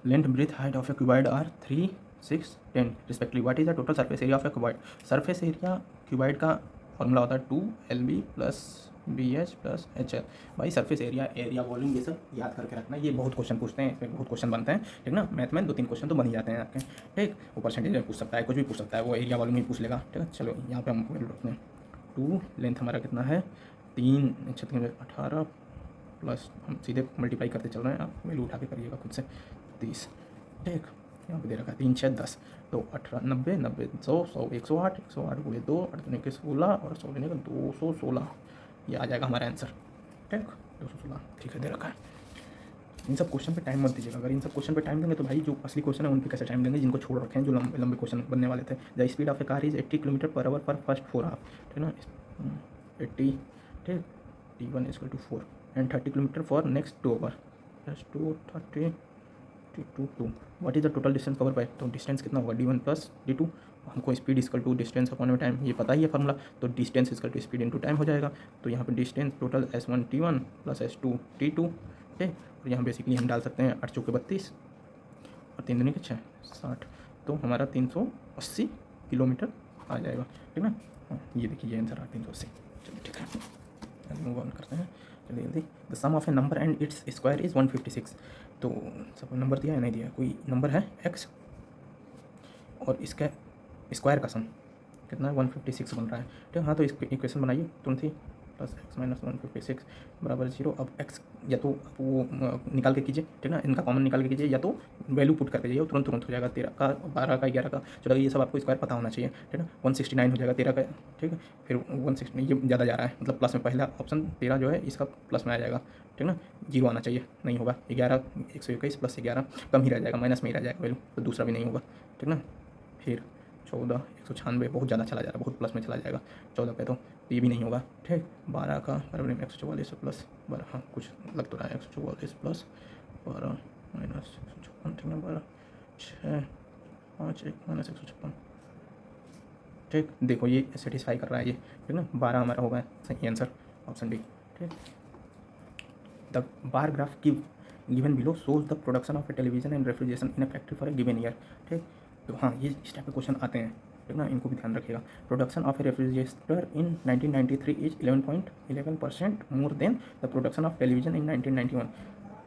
Length breadth height of a cuboid are 3 6 10 respectively. What is the total surface area of a cuboid. Surface area cuboid का फॉर्मूला होता है 2LB + BH + HL। भाई सरफेस एरिया वॉल्यूम, ये सब याद करके रखना, ये बहुत क्वेश्चन पूछते हैं, इसमें बहुत क्वेश्चन बनते हैं, ठीक ना। मैथ में 2 3 क्वेश्न तो बन ही जाते हैं आपके, ठीक। वो परसेंटेज में पूछ सकता है, कुछ भी पूछ सकता है, वो एरिया वॉल्यूम ही पूछ लेगा, ठीक है। चलो यहाँ पे हम वैल्यू रखते हैं 2, लेंथ हमारा कितना है 3 18 प्लस, हम सीधे मल्टीप्लाई करते चल रहे हैं, आप वैल्यू उठा के करिएगा खुद से, 30, ठीक। यहाँ पे दे रखा है 3 6 10, तो 18 90 90 100 100 108 108 गुणे 2 8 दूनी के 16 और 100 गुणे 216, ये आ जाएगा हमारा आंसर, ठीक 216, ठीक है, दे रखा है। इन सब क्वेश्चन पे टाइम मत दीजिएगा, अगर इन सब क्वेश्चन पे टाइम देंगे तो भाई जो असली क्वेश्चन है उन पे कैसे टाइम देंगे, जिनको छोड़ रखे हैं, जो लंबे लंबे क्वेश्चन बनने वाले थे। The speed of a car is 80 km/h for first 4 half, ठीक ना, 80, ठीक, T1 = 4 and 30 km for next 2 hour, plus 2 30 2 2। What is the total distance cover by, तो डिस्टेंस कितना होगा D1 + D2, हमको speed equal to distance upon time ये पता ही है फार्मूला, तो distance equal to speed into time हो जाएगा। तो यहाँ पे distance total S1 T1 plus S2 T2 ठीक। और यहाँ बेसिकली हम डाल सकते हैं 8 चौके 32 और 3 दूनी के 6 60, तो हमारा 380 किलोमीटर आ जाएगा, ठीक ना। हाँ, ये देखिए ये आंसर आ 380। चलिए ठीक है, मूव ऑन करते हैं जल्दी जल्दी। The sum of a number and its square is 156। तो सब नंबर दिया है नहीं दिया, कोई नंबर है x और इसका स्क्वायर का सम कितना है 156 बन रहा है, ठीक। हाँ तो इसको इक्वेशन बनाइए तुरंत ही, प्लस एक्स माइनस 156 बराबर 0। अब x या तो वो निकाल के कीजिए, ठीक ना, इनका कॉमन निकाल के कीजिए, या तो वैल्यू पुट करके जाइए, तुरंत तुरंत हो जाएगा। 13 का 12 का 11 का 14 का, ये सब आपको स्क्वायर पता होना चाहिए, ठीक है। 169 हो जाएगा 13 का, ठीक है। फिर 160 ये ज़्यादा जा रहा है, मतलब प्लस में पहला ऑप्शन 13 जो है इसका प्लस में आ जाएगा, ठीक ना। 0 आना चाहिए, नहीं होगा। 11 121 प्लस 11 कम ही रह जाएगा, माइनस में ही रह जाएगा वैल्यू, तो दूसरा भी नहीं होगा, ठीक ना। फिर 14 196 बहुत ज़्यादा चला जा रहा है, बहुत प्लस में चला जाएगा 14 पे, तो ये भी नहीं होगा, ठीक। 12 का बराबर 144 प्लस 12, हाँ कुछ लग तो रहा है 144 प्लस 12 माइनस 156, ठीक है। 12 6 5 1 माइनस 156, ठीक। देखो ये सेटिस्फाई कर रहा है ये, ठीक ना। 12 हमारा होगा सही आंसर, ऑप्शन डी, ठीक। The bar graph given below shows the production of A television and refrigeration in A factory for a given year, ठीक। तो हाँ ये इस टाइप के क्वेश्चन आते हैं, ठीक ना, इनको भी ध्यान रखिएगा। Production of A refrigerator in 1993 is 11.11% more than the production of television इन 1991।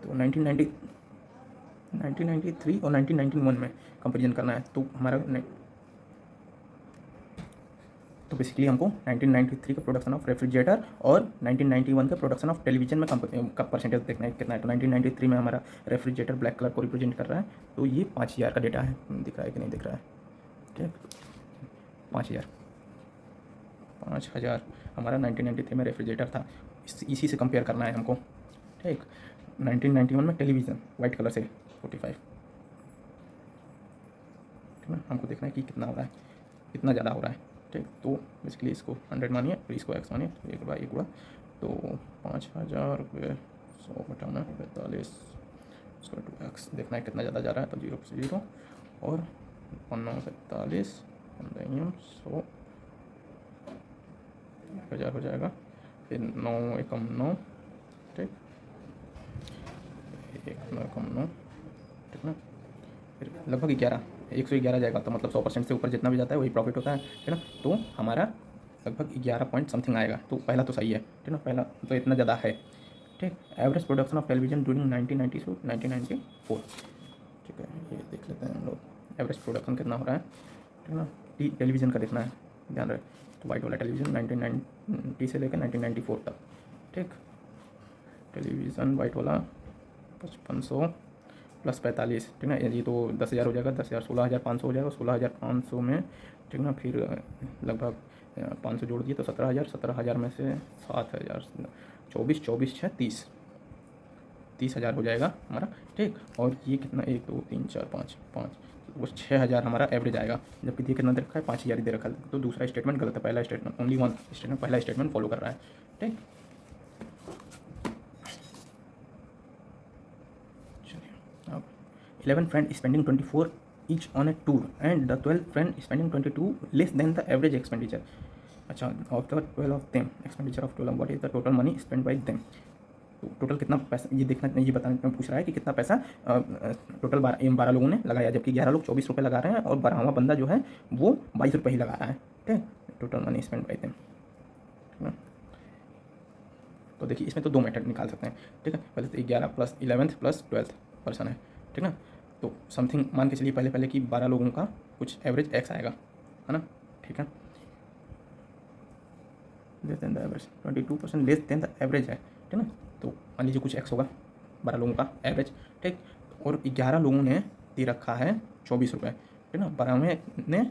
तो 1993 और 1991 में कंपेरिजन करना है, तो हमारा तो बेसिकली हमको 1993 का प्रोडक्शन ऑफ रेफ्रिजरेटर और 1991 का प्रोडक्शन ऑफ टेलीविजन में का परसेंटेज देखना है कितना है। तो 1993 में हमारा रेफ्रिजरेटर ब्लैक कलर को रिप्रेजेंट कर रहा है, तो ये 5000 का डेटा है, दिख रहा है कि नहीं दिख रहा है, ठीक। 5000 हमारा 1993 में रेफ्रिजरेटर था, इसी से कंपेयर करना है हमको, ठीक। 1991 में टेलीविज़न वाइट कलर से 45, ठीक है। हमको देखना है कि कितना हो रहा है, कितना ज़्यादा हो रहा है, ठीक। तो बेसिकली इसको 100 मानिए, फिर इसको x मानिए, तो 1/1 हुआ, तो 5000 रुपये 100 घटाना 45 उसका 2x, देखना है कितना ज़्यादा जा रहा है, तो 0 से 0 और 9 45 100 1000 हो जाएगा, फिर 9 एकम 9, ठीक, 1 9 एकम 9, ठीक ना। फिर लगभग 111 जाएगा, तो मतलब 100% से ऊपर जितना भी जाता है वही प्रॉफिट होता है, ठीक ना। तो हमारा लगभग 11 पॉइंट समथिंग आएगा, तो पहला तो सही है, ठीक ना, पहला तो इतना ज़्यादा है, ठीक। Average production of television during 1990 से 1994, ठीक है। ये देख लेते हैं हम लोग एवरेज प्रोडक्शन कितना हो रहा है, ठीक ना। टेलीविज़न का देखना है, ध्यान रहे, तो वाइट वाला टेलीविज़न 1990 से लेकर 1994 तक, ठीक। टेलीविज़न वाइट वाला 5500 प्लस 45, ठीक ना, ये तो 10,000 हो जाएगा, 10,000 16,500 हो जाएगा, 16,500 में, ठीक ना, फिर लगभग 500 जोड़ दिए तो 17,000, 17,000 में से 7,000 24 6 30,000 हो जाएगा हमारा, ठीक। और ये कितना 1 2 3 4 5 वो 6,000 हमारा एवरेज आएगा, जबकि ये कितना दे रखा है 5,000 ही दे रखा है, तो दूसरा स्टेटमेंट गलत है, पहला स्टेटमेंट ओनली वन स्टेटमेंट पहला स्टेटमेंट फॉलो कर रहा है, ठीक। 11 friend spending 24 each on a tour and the 12 friend spending 22 less than the average expenditure. अच्छा, of the 12 of them expenditure of 12 what is the total money spent by them. तो total कितना पैसा ये देखना, ये बताने पूछ रहा है कि कितना पैसा टोटल 12 लोगों ने लगाया, जबकि 11 लोग 24 रुपये लगा रहे हैं और 12वां बंदा जो है वो 22 रुपये ही लगा रहा है, ठीक है। Total money spend by them, ठीक है। तो देखिए इसमें तो 2 मेथड निकाल सकते हैं, ठीक है। पहले तो 11 plus 11th plus 12th person है, ठीक ना। तो समथिंग मान के चलिए पहले कि 12 लोगों का कुछ एवरेज x आएगा, है ना, ठीक है। Less than the average 22% less than the average है, ठीक ना। तो मान लीजिए कुछ x होगा 12 लोगों का एवरेज, ठीक। और 11 लोगों ने दे रखा है 24 रुपये, ठीक ना। 12वें ने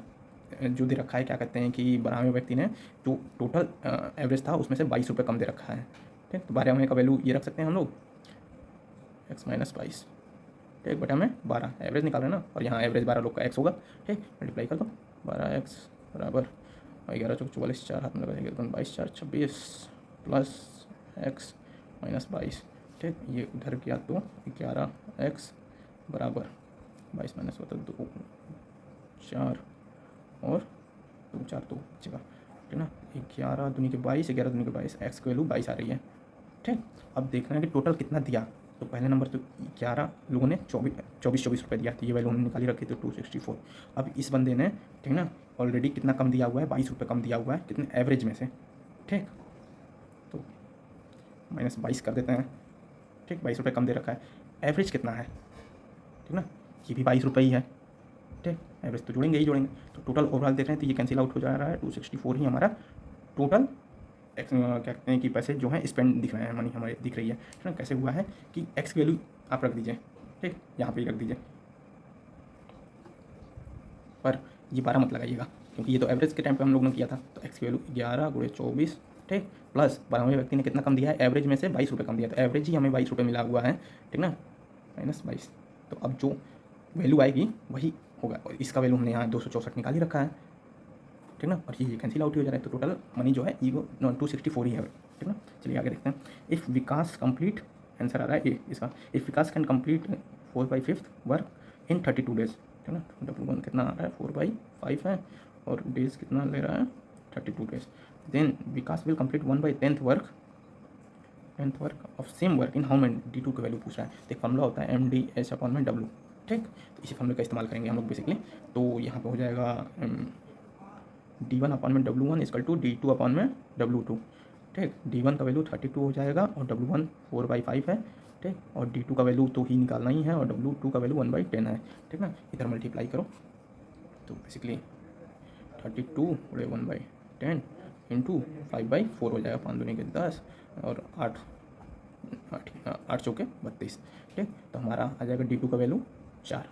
जो दे रखा है, क्या कहते हैं कि 12वें व्यक्ति ने जो टोटल एवरेज था उसमें से 22 रुपये कम दे रखा है, ठीक। तो 12वें का वैल्यू ये रख सकते हैं हम लोग x माइनस 22, ठीक, बटा में 12 एवरेज निकाल रहे हैं ना, और यहाँ एवरेज 12 लोग का x होगा, ठीक। मल्टीप्लाई कर दो 12x बराबर 11 चौक 44 4 हाथ में लगाएंगे तो 22 4 26 प्लस x माइनस 22, ठीक। ये उधर किया तो 11x बराबर 22 माइनस होता 2 4 और 2 4 2 बचेगा, ठीक है ना। 11 दूनी के 22, 11 दूनी के 22, एक्स की वैल्यू 22 आ रही है, ठीक। अब देखना है कि टोटल कितना दिया। तो पहले नंबर तो 11 लोगों ने 24 रुपये दिया, तो ये वैल्यू हमने निकाली रखी, तो 264। अब इस बंदे ने, ठीक ना, ऑलरेडी कितना कम दिया हुआ है, 22 रुपये कम दिया हुआ है, कितने एवरेज में से, ठीक। तो -22 कर देते हैं, ठीक। 22 रुपये कम दे रखा है, एवरेज कितना है, ठीक ना, ये भी 22 रुपये ही है, ठीक। एवरेज तो जोड़ेंगे ही जोड़ेंगे, तो टोटल ओवरऑल देख रहे हैं तो ये कैंसिल आउट हो जा रहा है। 264 ही हमारा टोटल क्या कहते हैं कि पैसे जो हैं स्पेंड दिख रहे हैं, मनी हमारे दिख रही है, ठीक ना। कैसे हुआ है कि एक्स की वैल्यू आप रख दीजिए, ठीक, यहाँ पे ही रख दीजिए, पर ये 12 मत लगाइएगा क्योंकि ये तो एवरेज के टाइम पे हम लोगों ने किया था। तो एक्स की वैल्यू 11 × 24, ठीक, प्लस 12वें व्यक्ति ने कितना कम दिया है, एवरेज में से 22 रुपये कम दिया, तो एवरेज ही हमें 22 रुपये मिला हुआ है, ठीक ना, -22। तो अब जो वैल्यू आएगी वही होगा, और इसका वैल्यू हमने यहाँ 264 निकाल ही रखा है, ठीक ना। और ये कैंसिल आउट हो जा रहा है, तो टोटल मनी जो है ये 264 ही है, ठीक ना। चलिए आगे देखते हैं। इफ़ विकास कंप्लीट, आंसर आ रहा है ए इसका, if Vikas can complete 4/5 work in 32 days, ठीक ना। W1 कितना आ रहा है, 4/5 है, और डेज कितना ले रहा है, 32 days. Then Vikas will complete 1/10 work of same work in how many, D2 की वैल्यू पूछ रहा है। तो एक फॉर्मूला होता है MDH/W, ठीक। तो इसी फॉर्मूले का इस्तेमाल करेंगे हम लोग बेसिकली। तो यहाँ पे हो जाएगा D1/W1 = D2/W2, ठीक। D1 का वैल्यू 32 हो जाएगा, और W1 4/5 है, ठीक, और D2 का वैल्यू तो ही निकालना ही है, और W2 का वैल्यू 1/10 है, ठीक ना। इधर मल्टीप्लाई करो तो बेसिकली 32 × 1/10 इंटू 5/4 हो जाएगा, 5 दूनी के 10 और 8 चौके 32, ठीक। तो हमारा आ जाएगा D2 का वैल्यू 4,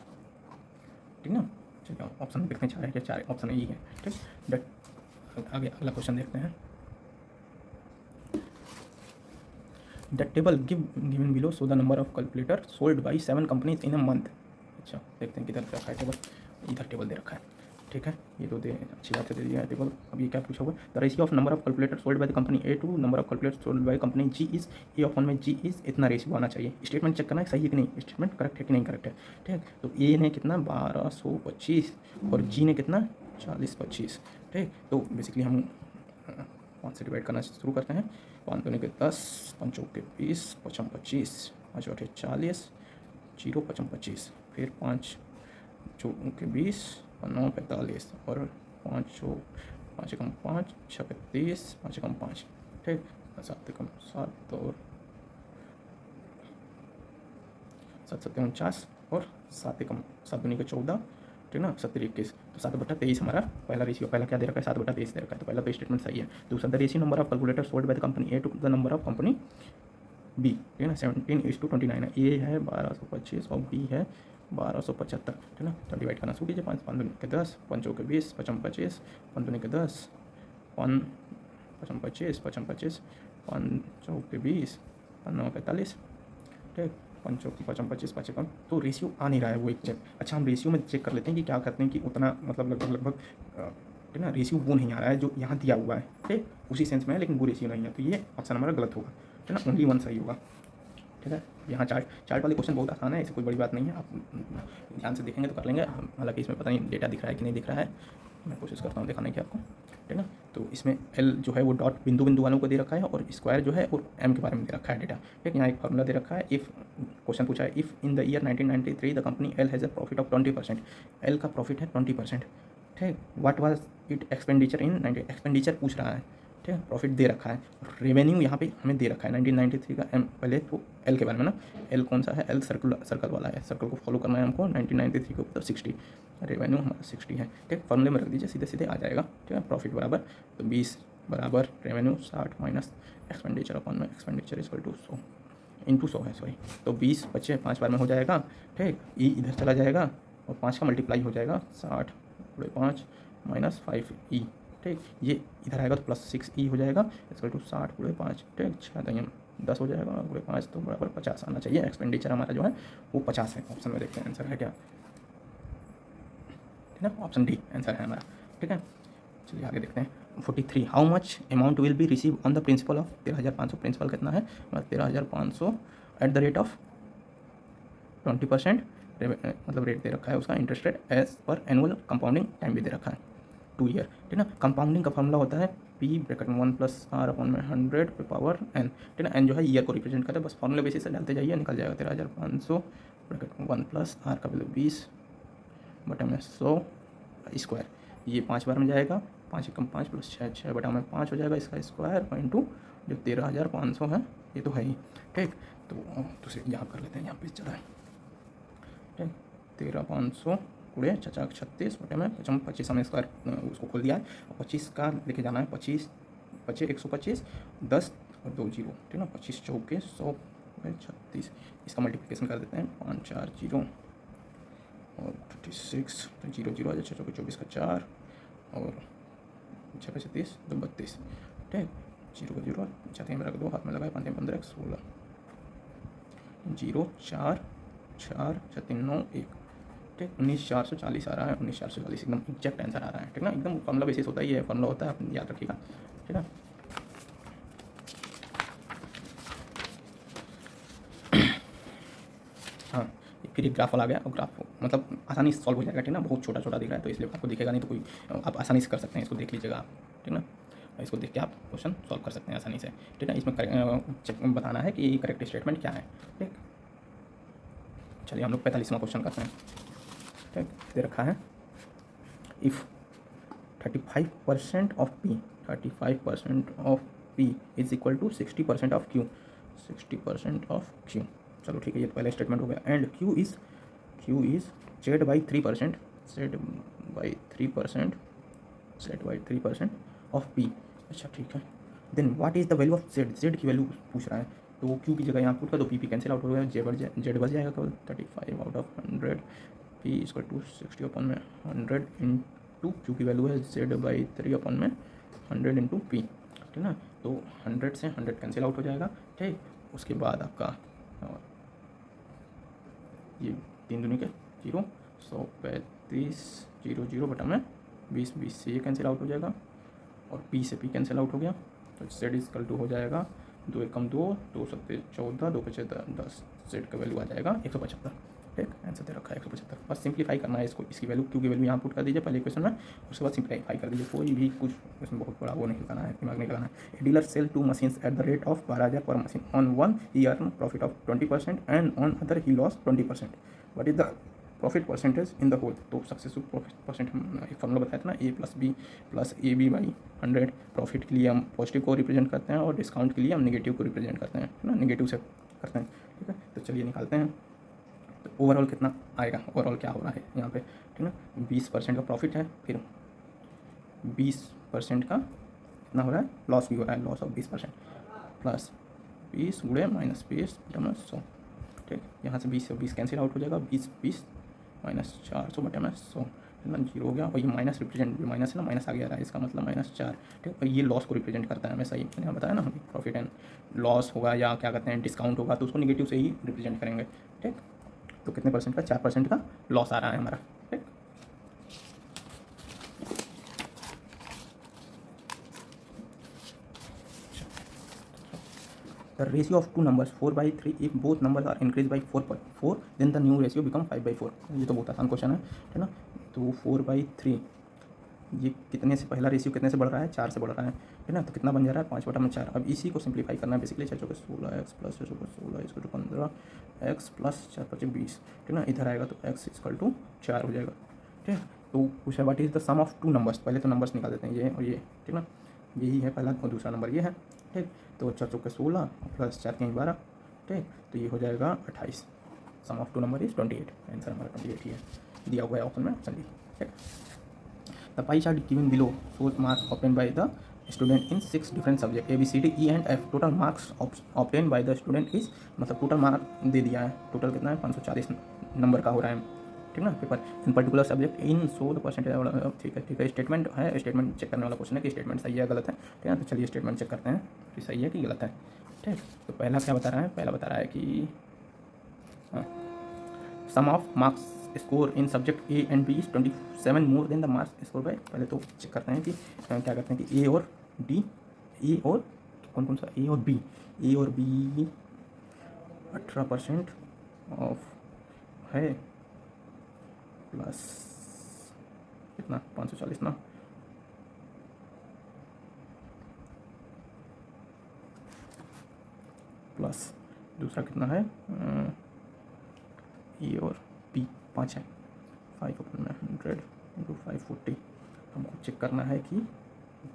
ठीक ना। चलिए ऑप्शन देखते हैं, 4 है क्या, 4 ऑप्शन यही है, ठीक। बट आगे अगला क्वेश्चन देखते हैं। The table given below show the number of calculator sold by 7 companies in a month. अच्छा देखते हैं किधर रखा है टेबल, इधर टेबल दे रखा है, ठीक है। ये तो दे अच्छी बात है, दे दिया है टेबल। अब ये क्या पूछा हुआ, the ratio of number of calculator sold by the company A to number of calculator sold by company G is, A/1 में जी इज इतना रेशियो आना चाहिए। स्टेटमेंट चेक करना है सही है कि नहीं, स्टेटमेंट करेक्ट है कि नहीं करेक्ट है, ठीक। तो ए ने कितना 1225 और जी ने कितना 40/25, ठीक। तो बेसिकली हम 5 से डिवाइड करना शुरू करते हैं। 5 दूनी के 10, 5 चौके 20, 5 25, 5 8 40, 0 5 25, फिर 5 चौके 20, 9 45, और 5 एकम 5, 6 30, 5 एकम 5, ठीक। 7 एकम 7 और 7 7 49, और 7 एकम 7 दूनी के 14, ठीक ना, 7 21, तो 7/23 हमारा पहला रेशियो। पहला क्या दे रखा है, 7/23 दे रखा है, तो पहला तो स्टेटमेंट सही है। दूसरा the ratio number of calculator sold by the company A to the number of company B, ठीक है ना, 17:29 है। ए है 1225 और बी है 1275, ठीक ना। तो डिवाइड करना शुरू कीजिए। 5 5 दूनी के 10, 5 चौके 20, 5 25, 5 दूनी के 10, 5 25, 5 25, 5 चौके 20, 5 9 45, ठीक। 5 चौके 5 25, 5 एकम, तो रेशियो आ नहीं रहा है वो एक चेक। अच्छा हम रेशियो में चेक कर लेते हैं कि क्या करते हैं कि उतना मतलब लगभग ठीक ना, रेशियो वो नहीं आ रहा है जो यहाँ दिया हुआ है, ठीक, उसी सेंस में है लेकिन वो रेशियो नहीं है, तो ये ऑप्शन हमारा गलत होगा, ठीक ना। ओनली 1 सही होगा, ठीक है। यहाँ चार्ट वाले क्वेश्चन बहुत आसान है, ऐसे कोई बड़ी बात नहीं है, आप ध्यान से देखेंगे तो कर लेंगे। हालांकि इसमें पता नहीं डेटा दिख रहा है कि नहीं दिख रहा है, मैं कोशिश करता हूँ दिखाने की आपको, ठीक है। तो इसमें एल जो है वो डॉट बिंदु वालों को दे रखा है, और स्क्वायर जो है और एम के बारे में दे रखा है डेटा, ठीक। यहाँ एक फार्मूला दे रखा है, इफ़ क्वेश्चन पूछा है, if in the year 1993 the company L has a profit of 20%, L का प्रॉफिट है 20%, ठीक। What was it expenditure in 90, expenditure पूछ रहा है, ठीक है। प्रॉफिट दे रखा है, रेवेन्यू यहाँ पे हमें दे रखा है 1993 का। एम पहले तो एल के बारे में ना, एल कौन सा है, एल सर्कल वाला है, सर्कल को फॉलो करना है हमको। 1993 के ऊपर 60, रेवेन्यू हमारा 60 है, ठीक। फॉर्मूले में रख दीजिए, सीधे सीधे आ जाएगा, ठीक है। प्रॉफिट बराबर तो 20 बराबर रेवेन्यू 60 माइनस एक्सपेंडिचर अपॉन में expenditure is equal to 100 into 100 है, सॉरी। तो 20 बचे 5 बार में हो जाएगा, ठीक। ई इधर चला जाएगा और 5 का मल्टीप्लाई हो जाएगा 60 × 5 माइनस 5E, ठीक। ये इधर आएगा तो +6E हो जाएगा इक्वल टू 60 × 5, ठीक। 6 10 हो जाएगा, × 5 तो बराबर 50 आना चाहिए। एक्सपेंडिचर हमारा जो है वो 50 है। ऑप्शन में देखते हैं आंसर है क्या, ठीक है। ऑप्शन डी आंसर है हमारा, ठीक है। चलिए आगे देखते हैं। 43 how much amount will be receive on the principal of 13,500, principal कितना है 13,500 एट द रेट ऑफ 20%, मतलब रेट दे रखा है उसका, interest rate as per annual compounding time भी दे रखा है, 2 ईयर, ठीक ना। कंपाउंडिंग का फॉर्मूला होता है P ब्रैकेट में 1 प्लस R अपॉन में 100 पे पावर n, ठीक ना। n जो है ईयर को रिप्रेजेंट करता है, बस फॉर्मूले बेसिस से डालते जाइए, निकल जाएगा 13,500 ब्रैकेट में 1 प्लस R का वैल्यू 20 बटा में 100 स्क्वायर, ये 5 बार में जाएगा, 5 एकम 5 प्लस 6 6 बटा में 5 हो जाएगा इसका स्क्वायर इंटू जो 13,500 है, ये तो है ही, ठीक। तो दूसरे यहाँ कर लेते हैं, यहाँ पे चला है, ठीक। 13,500 गुणे 36 बटे में 25 हमने स्क्वायर उसको खोल दिया है, और 25 का लेके जाना है, 25 25 125 10 और 2 जीरो, ठीक ना। 25 चौके 100 36, इसका मल्टीप्लिकेशन कर देते हैं, 5 4 0 और 36, तो 0 0 आ जाए, 6 चौके 24 का 4 और 6 36 2 32, ठीक। 0 0 छठे में रख दो, हाथ में लगाए, 5 15 16 0 4 4 6 3 9 1, ठीक। 19,440 आ रहा है, 19,440 एकदम एग्जैक्ट आंसर आ रहा है, ठीक ना। एकदम फॉर्मूला बेसिस होता है, ये फॉर्मूला होता है, आप याद रखिएगा, ठीक है। हाँ, फिर एक ग्राफ वाला आ गया, और ग्राफ मतलब आसानी से सॉल्व हो जाएगा, ठीक ना। बहुत छोटा छोटा दिख रहा है तो इसलिए आपको दिखेगा नहीं, तो कोई आप आसानी से कर सकते हैं, इसको देख लीजिएगा आप, ठीक ना। इसको देख के आप क्वेश्चन सॉल्व कर सकते हैं आसानी से, ठीक है। इसमें बताना है कि करेक्ट स्टेटमेंट क्या है, ठीक। चलिए हम लोग 45वां क्वेश्चन करते हैं, ठीक। दे रखा है, if 35% of P 35% of P is equal to 60% of Q 60% of Q, चलो ठीक है, ये पहला स्टेटमेंट हो गया। And Q is Z by 3%, Z by 3%, Z by 3% of P, अच्छा ठीक है। Then what is the value of Z की वैल्यू पूछ रहा है, तो Q की जगह यहाँ पुट कर दो, P कैंसिल आउट हो गया, Z बच जाएगा केवल 35 out of 100, P equal to 60 upon में 100 इंटू Q की वैल्यू है Z बाई 3 अपन में 100 इंटू P, ठीक ना। तो 100 से 100 कैंसिल आउट हो जाएगा, ठीक। उसके बाद आपका ये 3 दूनी के 0 135 0 0 बटा में 20 20 से ये कैंसिल आउट हो जाएगा, और P से P कैंसिल आउट हो गया, तो Z इक्वल टू हो जाएगा 2 एकम 2 2 सत्ते 14 2 पचे 10, Z का वैल्यू आ जाएगा 175, ठीक। आंसर दे रखा है 175, बस सिंप्लीफाई करना है इसको, इसकी वैल्यू Q की वैल्यू यहाँ पुट कर दीजिए पहले क्वेश्चन में, उसके बाद सिंप्लीफाई कर दीजिए, कोई भी कुछ उसमें बहुत बड़ा वो नहीं करना है, दिमाग नहीं लगाना है। A dealer sell 2 machines at the rate of 12,000 per machine, on one he earn profit of 20% and on other he loss 20%, what is the profit percentage in the whole. तो सक्सेसफुल प्रॉफिट परसेंट हम एक formula बताया था ना, A plus B plus A B by 100। Profit के लिए हम positive को रिप्रेजेंट करते हैं, और डिस्काउंट के लिए हम नेगेटिव को रिप्रेजेंट करते हैं, है ना, नेगेटिव से करते हैं, ठीक है। तो चलिए निकालते हैं, तो ओवरऑल कितना आएगा, ओवरऑल क्या हो रहा है यहाँ पे, ठीक ना। 20% का प्रॉफिट है, फिर 20% का कितना हो रहा है, लॉस भी हो रहा है, लॉस ऑफ 20% प्लस 20 गुणे माइनस 20 बटा में 100, ठीक। यहाँ से 20 से 20 कैंसिल आउट हो जाएगा, 20 20 माइनस 400 बटे में 100, ना 0 हो गया, और ये माइनस रिप्रेजेंट, माइनस है ना, माइनस आ गया रहा है, इसका मतलब -4, ठीक। और ये लॉस को रिप्रेजेंट करता है, हमें सही मैंने बताया ना, प्रॉफिट एंड लॉस होगा या क्या कहते हैं डिस्काउंट होगा, तो उसको निगेटिव से ही रिप्रेजेंट करेंगे, ठीक। तो कितने परसेंट का, 4% का लॉस आ रहा है हमारा, ठीक। The ratio of two numbers 4/3, if both numbers are increased by 4, then the new ratio become 5/4। ये तो बहुत आसान क्वेश्चन है, ठीक ना। तो 4/3 ये कितने से, पहला रेशियो कितने से बढ़ रहा है, 4 से बढ़ रहा है, ठीक ना। तो कितना बन जा रहा है, 5 बटा में 4। अब इसी को सिंप्लीफाई करना है बेसिकली, 6 चौके 16 x प्लस 6 चौके 16 इसको 15 x प्लस 4 5 20, ठीक ना। इधर आएगा तो x इक्वल टू 4 हो जाएगा, ठीक। तो कुछ है, what is the sum of two numbers, पहले तो नंबर्स निकाल देते हैं, ये और ये, ठीक ना। यही है पहला, और दूसरा नंबर ये है, ठीक। तो 4 चौके 16 प्लस 4 के 12, ठीक। तो ये हो जाएगा 28, sum of two number is 28, answer हमारा 28 ही है, दिया हुआ है ऑप्शन में, चलिए, ठीक। The pie chart given below shows marks obtained by the student in 6 different subjects A, B, C, D, E and F. Total marks obtained by the student is, मतलब total mark दे दिया है, total कितना है, 540 number का हो रहा है, ठीक ना, paper in particular subject in show the percentage, ठीक है, ठीक है। स्टेटमेंट है, स्टेटमेंट चेक करने वाला क्वेश्चन है कि स्टेटमेंट सही है गलत है, ठीक है। तो चलिए स्टेटमेंट चेक करते हैं कि सही है कि गलत है, ठीक। तो पहला क्या बता रहा है, पहला बता रहा है कि sum of marks score in subject A and B is 27 more than the marks score by, पहले तो चेक करते हैं कि क्या करते हैं कि ए और डी, ए और कौन कौन सा, ए और बी, ए और बी 18% ऑफ है, प्लस कितना 540 ना, प्लस दूसरा कितना है ए और बी 5 है, 5/100 इंटू 540। हमको चेक करना है कि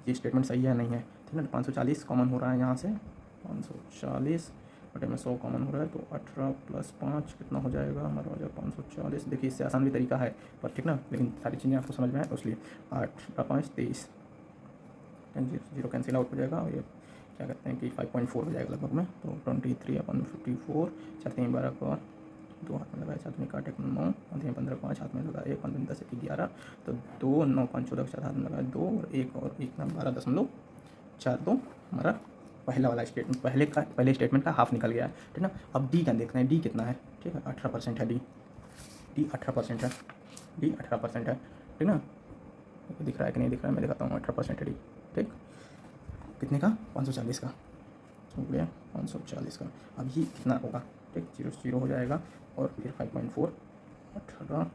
ये स्टेटमेंट सही है नहीं है, ठीक है ना। 540 कॉमन हो रहा है यहाँ से, 540 बटे में 100 कॉमन हो रहा है, तो 18 + 5 कितना हो जाएगा हमारा, हो जाएगा 540। देखिए इससे आसान भी तरीका है पर ठीक ना, लेकिन सारी चीज़ें आपको समझ में आए इसलिए 8 × 5 23, 0 कैंसिल आउट हो जाएगा और ये क्या कहते हैं कि 5.4 हो जाएगा लगभग में। तो 23/54, 4 12 का 2 हाथ में लगाया, 7 में काटे 9, 15 5 हाथ में लगा 1, 15 10 1 11, तो 2 9 5 14 4 हाथ में लगाया 2 और 1 और 1 12.42 हमारा पहला वाला स्टेटमेंट, पहले स्टेटमेंट का हाफ निकल गया है, ठीक ना। अब डी का देखना है, डी कितना है, ठीक है 18% है, डी 18% है, डी 18% है, ठीक ना। दिख रहा है कि नहीं दिख रहा है, मैं दिखाता हूँ, 18% है डी, ठीक। कितने का, 540 का, हो गया 540 का। अब ये कितना होगा, ठीक 0 0 हो जाएगा और फिर 5.4 18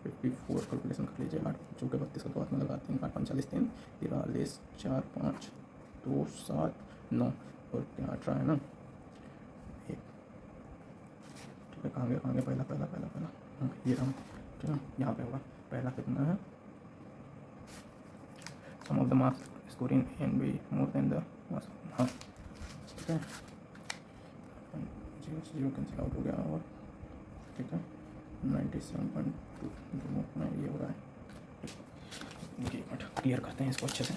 54 कैलकुलेशन कर लीजिए, 8 चौके 32 का 2 हाथ में लगाते हैं, 8 5 40 3 43 4 5 2 7 9 और 18 है ना, 1, ठीक है। कहाँ गया पहला ये रहा, ठीक है। यहाँ पे होगा पहला कितना है, sum of the marks score in A and B more than the marks, हाँ ठीक है। 0 कैंसिल आउट हो गया और ठीक है 97.2 में ये हो रहा है। देखिए क्लियर करते हैं इसको अच्छे से,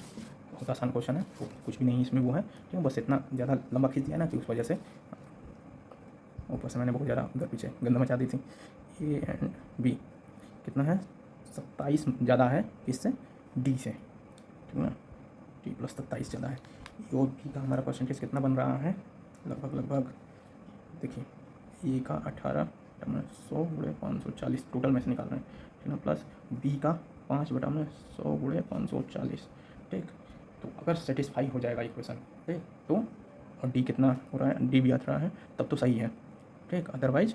बहुत आसान क्वेश्चन है, तो कुछ भी नहीं इसमें वो है, ठीक है। बस इतना ज़्यादा लंबा खींच दिया ना कि उस वजह से ऊपर से मैंने बहुत ज़्यादा उधर पीछे गंदा मचा दी थी। ए एंड बी कितना है, 27 ज़्यादा है इससे, डी से, ठीक है। डी + 27 ज़्यादा है। और बी का हमारा परसेंटेज कितना बन रहा है, लगभग देखिए ए का 18 100 × 540 टोटल में से निकाल रहे हैं, ठीक है, प्लस बी का 5/100 × 540, ठीक। तो अगर सेटिस्फाई हो जाएगा इक्वेशन, ठीक, तो और डी कितना हो रहा है, डी भी आ रहा है, तब तो सही है, ठीक। अदरवाइज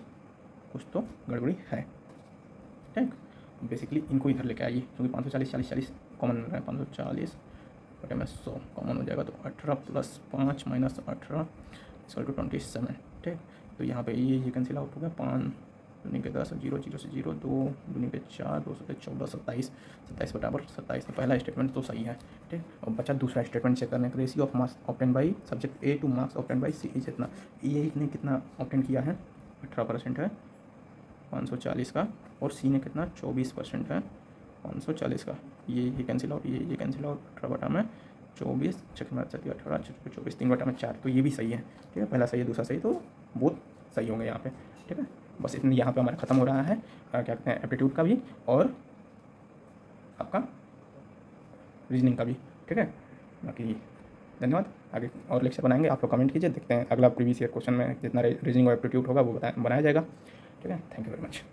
कुछ तो गड़बड़ी है, ठीक। बेसिकली इनको इधर लेके आइए, क्योंकि 540 40 40 कॉमन मिल रहा है, 540 बटे में 100 कॉमन हो जाएगा, तो 18 + 5 - 18 = 27, ठीक। तो यहाँ पे ये कैंसिल आउट हो गया, 5 दूनी के 10 0 0 से 0 2 दूनी के 4 2 से 14 27 27 बराबर 27। तो पहला स्टेटमेंट तो सही है, ठीक। और बचा दूसरा स्टेटमेंट चेक करने का, ratio of marks obtain by subject A to marks obtain by C is इतना। ए ने कितना ऑब्टेन किया है, 18% है 540 का, और सी ने कितना 24% है 540 का। ये कैंसिल आउट, ये कैंसिल आउट, 18/24 6 में 18 24 3/4, तो ये भी सही है, ठीक है। पहला सही है, दूसरा सही, तो बहुत सही होंगे यहाँ पे, ठीक है। बस इतनी यहाँ पे हमारा ख़त्म हो रहा है क्या कहते हैं एप्टीट्यूड का भी और आपका रीजनिंग का भी, ठीक है। बाकी धन्यवाद, आगे और लेक्चर बनाएंगे, आप लोग कमेंट कीजिए, देखते हैं अगला प्रीवियस ईयर क्वेश्चन में जितना रीजनिंग और एप्टीट्यूड होगा वो बनाया जाएगा, ठीक है। Thank you very much.